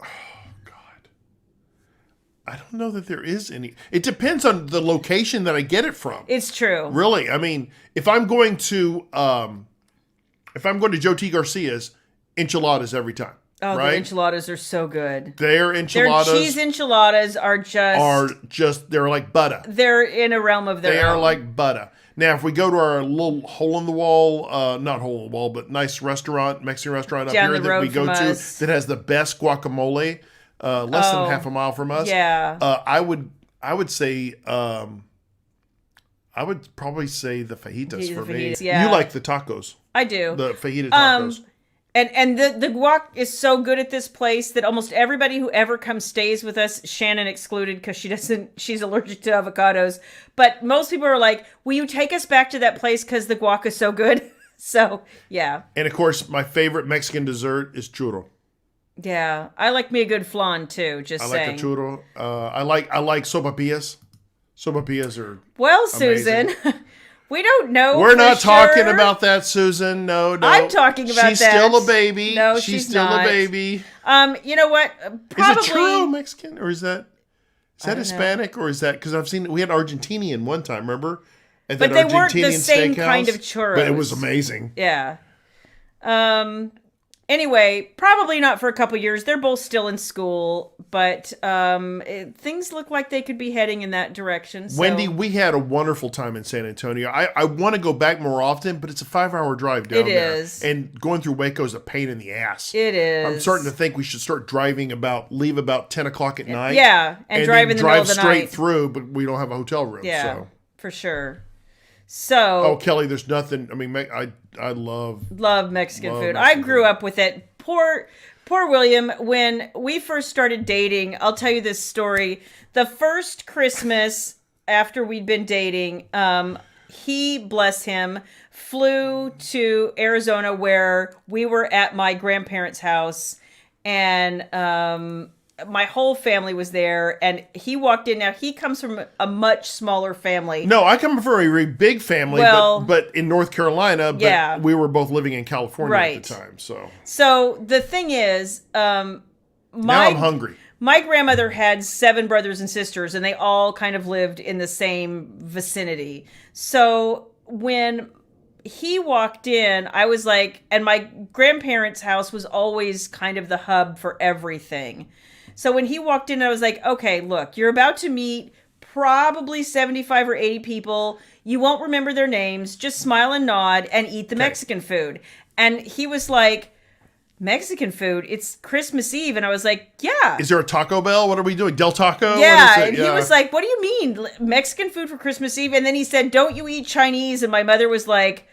Speaker 1: Oh God, I don't know that there is any. It depends on the location that I get it from.
Speaker 2: It's true.
Speaker 1: Really, I mean, if I'm going to Joe T. Garcia's, enchiladas every time.
Speaker 2: Oh,
Speaker 1: right?
Speaker 2: The enchiladas are so good.
Speaker 1: Their enchiladas,
Speaker 2: their cheese enchiladas are
Speaker 1: they're like butter.
Speaker 2: They're in a realm of their own.
Speaker 1: They are like butter. Now, if we go to our little hole in the wall, not hole in the wall, but nice restaurant, Mexican restaurant
Speaker 2: down
Speaker 1: up here that we go to that has the best guacamole, less than half a mile from us.
Speaker 2: Yeah.
Speaker 1: I would say I would probably say the fajitas for me.
Speaker 2: Yeah.
Speaker 1: You like the tacos.
Speaker 2: I do.
Speaker 1: The fajita tacos.
Speaker 2: And the guac is so good at this place that almost everybody who ever comes stays with us, Shannon excluded because she's allergic to avocados. But most people are like, will you take us back to that place because the guac is so good? So, yeah.
Speaker 1: And of course, my favorite Mexican dessert is churro.
Speaker 2: Yeah. I like me a good flan too, saying.
Speaker 1: I like a churro. I like sopapillas. Sopapillas are
Speaker 2: amazing. Susan. We don't know.
Speaker 1: We're not talking about that, Susan. No.
Speaker 2: I'm talking about
Speaker 1: she's
Speaker 2: that.
Speaker 1: She's still a baby.
Speaker 2: No,
Speaker 1: she's
Speaker 2: still
Speaker 1: not. A baby.
Speaker 2: You know what? Probably.
Speaker 1: Is a churro Mexican or is that Hispanic or is that because we had Argentinian one time, remember?
Speaker 2: But they weren't the same kind of churros.
Speaker 1: But it was amazing.
Speaker 2: Yeah. Anyway, probably not for a couple years. They're both still in school, but things look like they could be heading in that direction. So.
Speaker 1: Wendy, we had a wonderful time in San Antonio. I want to go back more often, but it's a 5-hour drive down there.
Speaker 2: It is.
Speaker 1: And going through Waco is a pain in the ass.
Speaker 2: It is.
Speaker 1: I'm starting to think we should start leave about 10 o'clock at night.
Speaker 2: Yeah, and drive in the middle of the night.
Speaker 1: Drive straight through, but we don't have a hotel room.
Speaker 2: Yeah,
Speaker 1: so.
Speaker 2: For sure. So,
Speaker 1: Kelly, there's nothing. I mean, I love
Speaker 2: Mexican food. I grew up with it. Poor William. When we first started dating, I'll tell you this story. The first Christmas after we'd been dating, he, bless him, flew to Arizona where we were at my grandparents' house, and my whole family was there, and he walked in. Now, he comes from a much smaller family.
Speaker 1: No, I come from a very big family,
Speaker 2: Well,
Speaker 1: but in North Carolina, but we were both living in California at the time.
Speaker 2: So the thing is,
Speaker 1: now I'm hungry.
Speaker 2: My grandmother had 7 brothers and sisters, and they all kind of lived in the same vicinity. So when he walked in, I was like, and my grandparents' house was always kind of the hub for everything. So when he walked in, I was like, okay, look, you're about to meet probably 75 or 80 people. You won't remember their names. Just smile and nod and eat the Mexican food. And he was like, Mexican food? It's Christmas Eve. And I was like, yeah.
Speaker 1: Is there a Taco Bell? What are we doing? Del Taco?
Speaker 2: Yeah. And he was like, what do you mean? Mexican food for Christmas Eve? And then he said, don't you eat Chinese? And my mother was like,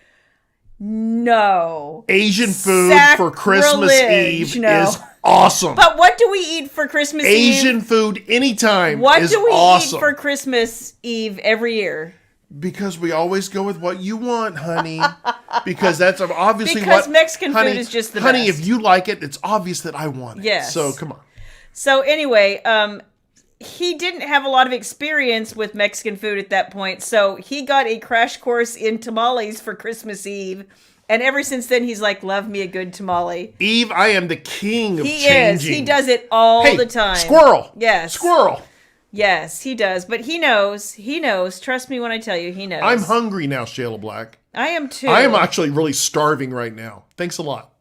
Speaker 2: no.
Speaker 1: Asian food for Christmas Eve is awesome.
Speaker 2: But what do we eat for Christmas Eve?
Speaker 1: Asian food anytime
Speaker 2: What
Speaker 1: is
Speaker 2: do we
Speaker 1: awesome.
Speaker 2: eat for Christmas Eve every year?
Speaker 1: Because we always go with what you want, honey. Because that's obviously
Speaker 2: because Mexican food is just the
Speaker 1: honey,
Speaker 2: best.
Speaker 1: If you like it, it's obvious that I want it.
Speaker 2: Yes.
Speaker 1: So come on.
Speaker 2: So anyway, he didn't have a lot of experience with Mexican food at that point. So he got a crash course in tamales for Christmas Eve. And ever since then, he's like, love me a good tamale.
Speaker 1: Eve, I am the king of
Speaker 2: changing.
Speaker 1: He
Speaker 2: is. He does it all the time.
Speaker 1: Squirrel.
Speaker 2: Yes.
Speaker 1: Squirrel.
Speaker 2: Yes, he does. But he knows. He knows. Trust me when I tell you, he knows.
Speaker 1: I'm hungry now, Shayla Black.
Speaker 2: I am too.
Speaker 1: I am actually really starving right now. Thanks a lot.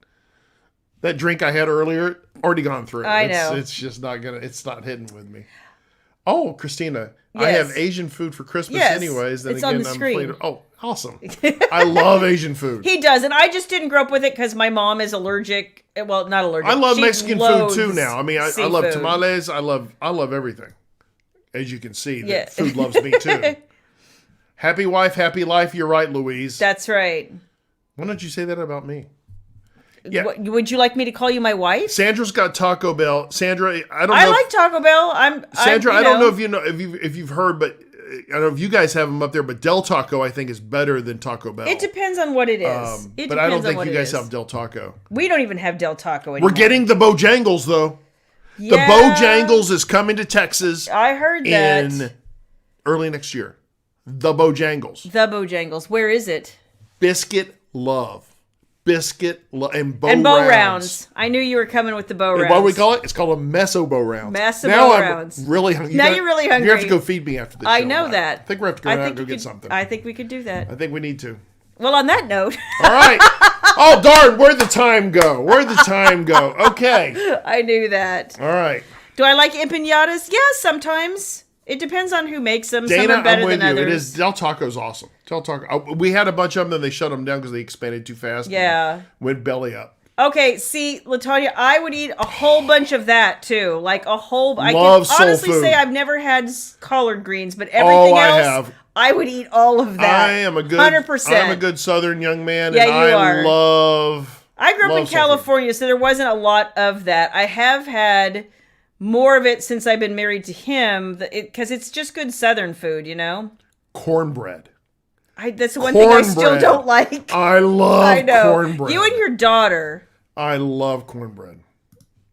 Speaker 1: That drink I had earlier, already gone through.
Speaker 2: I know.
Speaker 1: It's just not it's not hitting with me. Oh, Christina,
Speaker 2: yes.
Speaker 1: I have Asian food for Christmas anyways. Then
Speaker 2: it's
Speaker 1: again,
Speaker 2: on the screen.
Speaker 1: Oh, awesome. I love Asian food.
Speaker 2: He does, and I just didn't grow up with it because my mom is allergic. Well, not allergic.
Speaker 1: I love Mexican food too now. I mean, I love
Speaker 2: seafood.
Speaker 1: tamales. I love everything. As you can see, that food loves me too. Happy wife, happy life. You're right, Louise.
Speaker 2: That's right.
Speaker 1: Why don't you say that about me? Yeah.
Speaker 2: Would you like me to call you my wife?
Speaker 1: Sandra's got Taco Bell. Sandra, I
Speaker 2: like Taco Bell.
Speaker 1: Sandra, I don't know if you've heard, but I don't know if you guys have them up there. But Del Taco, I think, is better than Taco Bell.
Speaker 2: It depends on what it is.
Speaker 1: But I don't think you guys have Del Taco.
Speaker 2: We don't even have Del Taco anymore.
Speaker 1: We're getting the Bojangles though.
Speaker 2: Yeah.
Speaker 1: The Bojangles is coming to Texas.
Speaker 2: I heard that
Speaker 1: in early next year. The Bojangles.
Speaker 2: The Bojangles. Where is it?
Speaker 1: Biscuit Love. And Bo
Speaker 2: Rounds. I knew you were coming with the Bo Rounds.
Speaker 1: What do we call it? It's called a Meso Bo Rounds.
Speaker 2: Rounds.
Speaker 1: I'm really hungry.
Speaker 2: Now you're really hungry.
Speaker 1: You have to go feed me after this.
Speaker 2: I know that.
Speaker 1: I think we have to go out and go get something.
Speaker 2: I think we could do that.
Speaker 1: I think we need to.
Speaker 2: Well, on that note.
Speaker 1: All right. Oh, darn. Where'd the time go? Okay.
Speaker 2: I knew that.
Speaker 1: All right.
Speaker 2: Do I like empanadas? Yeah, sometimes. It depends on who makes them.
Speaker 1: Dana,
Speaker 2: some are better
Speaker 1: I'm with
Speaker 2: than
Speaker 1: you.
Speaker 2: others.
Speaker 1: It is. Del Taco's awesome. Del Taco. We had a bunch of them, then they shut them down because they expanded too fast.
Speaker 2: Yeah.
Speaker 1: Went belly up.
Speaker 2: Okay, see, LaTonya, I would eat a whole bunch of that too. Like a whole. I can honestly say I've never had collard greens, but everything else, I would eat all of that.
Speaker 1: I am a good
Speaker 2: 100%.
Speaker 1: I'm a good Southern young man,
Speaker 2: yeah,
Speaker 1: and
Speaker 2: you are.
Speaker 1: I
Speaker 2: grew up in California, so there wasn't a lot of that. I have had more of it since I've been married to him, because it's just good Southern food, you know.
Speaker 1: Cornbread.
Speaker 2: That's the one thing I still don't like.
Speaker 1: I love cornbread.
Speaker 2: You and your daughter.
Speaker 1: I love cornbread.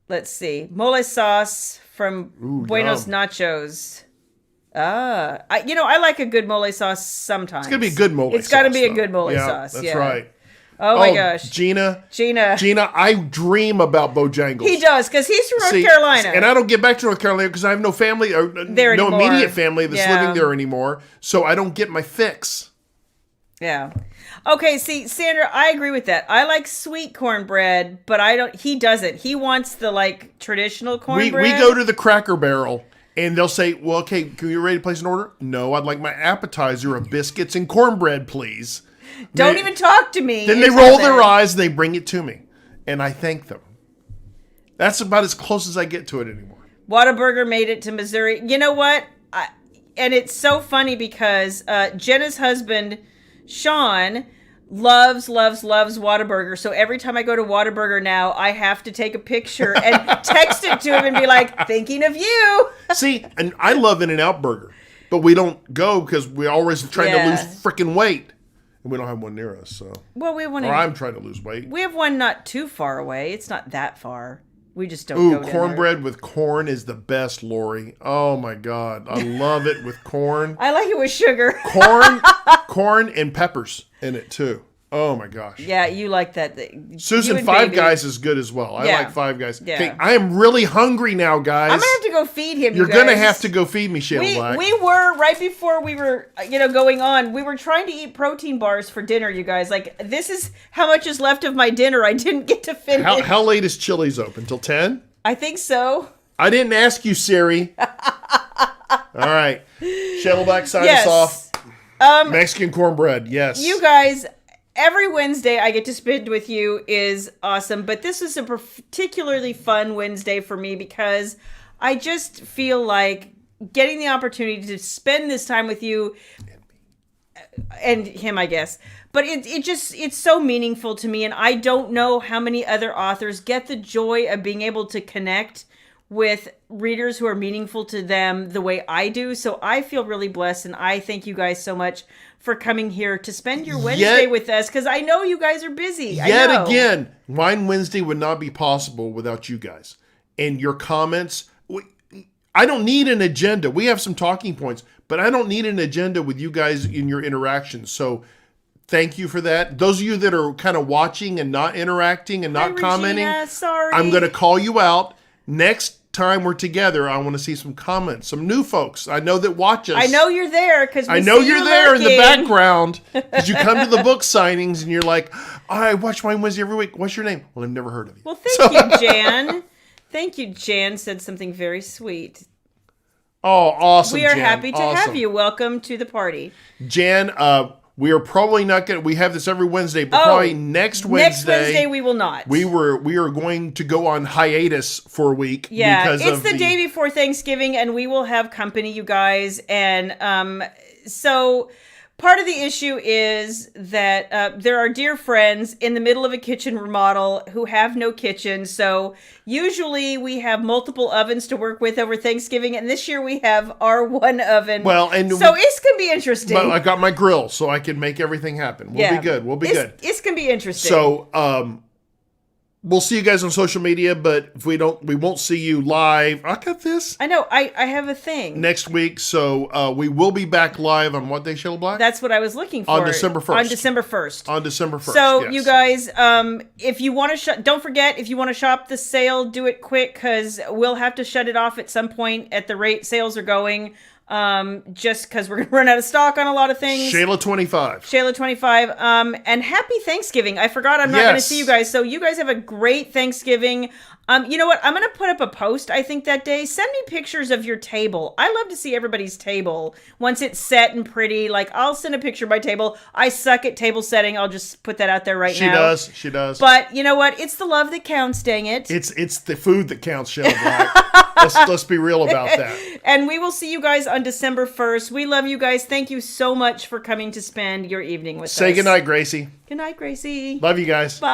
Speaker 2: Let's see. Mole sauce from Buenos Nachos. I like a good mole sauce sometimes.
Speaker 1: It's going to be a good mole sauce.
Speaker 2: It's got to be a good mole sauce.
Speaker 1: That's right.
Speaker 2: Oh my gosh.
Speaker 1: Gina, I dream about Bojangles.
Speaker 2: He does, because he's from North Carolina.
Speaker 1: And I don't get back to North Carolina because I have no family, or no immediate family that's living there anymore. So I don't get my fix.
Speaker 2: Yeah. Okay, see, Sandra, I agree with that. I like sweet cornbread, but I don't. He doesn't. He wants the traditional cornbread.
Speaker 1: We go to the Cracker Barrel and they'll say, "Well, okay, can you ready to place an order?" "No, I'd like my appetizer of biscuits and cornbread, please."
Speaker 2: Don't even talk to me.
Speaker 1: Then they roll their eyes and they bring it to me, and I thank them. That's about as close as I get to it anymore.
Speaker 2: Whataburger made it to Missouri. You know what? And it's so funny because Jenna's husband, Sean, loves Whataburger. So every time I go to Whataburger now, I have to take a picture and text it to him and be like, thinking of you.
Speaker 1: See, and I love In-N-Out Burger, but we don't go because we always trying to lose freaking weight. And we don't have one near us, so.
Speaker 2: Well, we have one.
Speaker 1: Or I'm trying to lose weight.
Speaker 2: We have one not too far away. It's not that far. We just don't go down
Speaker 1: cornbread
Speaker 2: there.
Speaker 1: with corn is the best, Lori. Oh my God. I love it with corn.
Speaker 2: I like it with sugar.
Speaker 1: Corn and peppers in it too. Oh my gosh.
Speaker 2: Yeah, you like that.
Speaker 1: Susan, Five Guys is good as well. I like Five Guys.
Speaker 2: Yeah.
Speaker 1: Okay, I am really hungry now, guys.
Speaker 2: I'm going to have to go feed him,
Speaker 1: You're going to have to go feed me, Shayla Black.
Speaker 2: We were, right before we were, going on, we were trying to eat protein bars for dinner, you guys. Like, this is how much is left of my dinner. I didn't get to finish.
Speaker 1: How late is Chili's open? Till 10?
Speaker 2: I think so.
Speaker 1: I didn't ask you, Siri. All right. Shayla Black, sign us off. Mexican cornbread, yes.
Speaker 2: You guys, every Wednesday I get to spend with you is awesome, but this is a particularly fun Wednesday for me because I just feel like getting the opportunity to spend this time with you and him, I guess. But it's so meaningful to me, and I don't know how many other authors get the joy of being able to connect with readers who are meaningful to them the way I do. So I feel really blessed, and I thank you guys so much for coming here to spend your Wednesday with us, because I know you guys are busy.
Speaker 1: Yet again, Wine Wednesday would not be possible without you guys and your comments. I don't need an agenda. We have some talking points, but I don't need an agenda with you guys in your interactions. So thank you for that. Those of you that are kind of watching and not interacting and not commenting,
Speaker 2: Regina, sorry.
Speaker 1: I'm going to call you out. Next time we're together, I want to see some comments, some new folks I know that watch us.
Speaker 2: I know you're there because
Speaker 1: I know you're there in the background because you come to the book signings and you're like, I watch Wine Wednesday every week. What's your name? Well, I've never heard of you.
Speaker 2: Well, thank you, Jan. Thank you, Jan. Said something very sweet.
Speaker 1: Oh, awesome!
Speaker 2: We are
Speaker 1: Jan.
Speaker 2: happy to
Speaker 1: awesome.
Speaker 2: have you. Welcome to the party,
Speaker 1: Jan. We are probably not going to, we have this every Wednesday, but probably next Wednesday.
Speaker 2: Next Wednesday we will not.
Speaker 1: We are going to go on hiatus for a week.
Speaker 2: Yeah,
Speaker 1: because
Speaker 2: it's the day before Thanksgiving, and we will have company, you guys. And so part of the issue is that there are dear friends in the middle of a kitchen remodel who have no kitchen. So usually we have multiple ovens to work with over Thanksgiving, and this year we have our one oven.
Speaker 1: Well, and
Speaker 2: so it's going to be interesting.
Speaker 1: But I got my grill, so I can make everything happen. We'll be good. We'll be good.
Speaker 2: It's going to be interesting.
Speaker 1: So, we'll see you guys on social media, but if we won't see you live. I got this.
Speaker 2: I know. I have a thing.
Speaker 1: Next week. So we will be back live on what day, Shayla Black?
Speaker 2: That's what I was looking for.
Speaker 1: On December 1st.
Speaker 2: On December 1st.
Speaker 1: On December 1st.
Speaker 2: So
Speaker 1: yes.
Speaker 2: you guys, if you want to don't forget, if you want to shop the sale, do it quick, because we'll have to shut it off at some point at the rate sales are going. Just because we're going to run out of stock on a lot of things.
Speaker 1: Shayla 25.
Speaker 2: Shayla 25. And happy Thanksgiving. I forgot I'm not going to see you guys. So you guys have a great Thanksgiving. You know what? I'm going to put up a post, I think, that day. Send me pictures of your table. I love to see everybody's table once it's set and pretty. Like, I'll send a picture of my table. I suck at table setting. I'll just put that out there right now.
Speaker 1: She does.
Speaker 2: But you know what? It's the love that counts, dang it.
Speaker 1: It's the food that counts, Shayla Black. let's be real about that.
Speaker 2: And we will see you guys on December 1st. We love you guys. Thank you so much for coming to spend your evening with us.
Speaker 1: Say goodnight, Gracie.
Speaker 2: Good night, Gracie.
Speaker 1: Love you guys.
Speaker 2: Bye.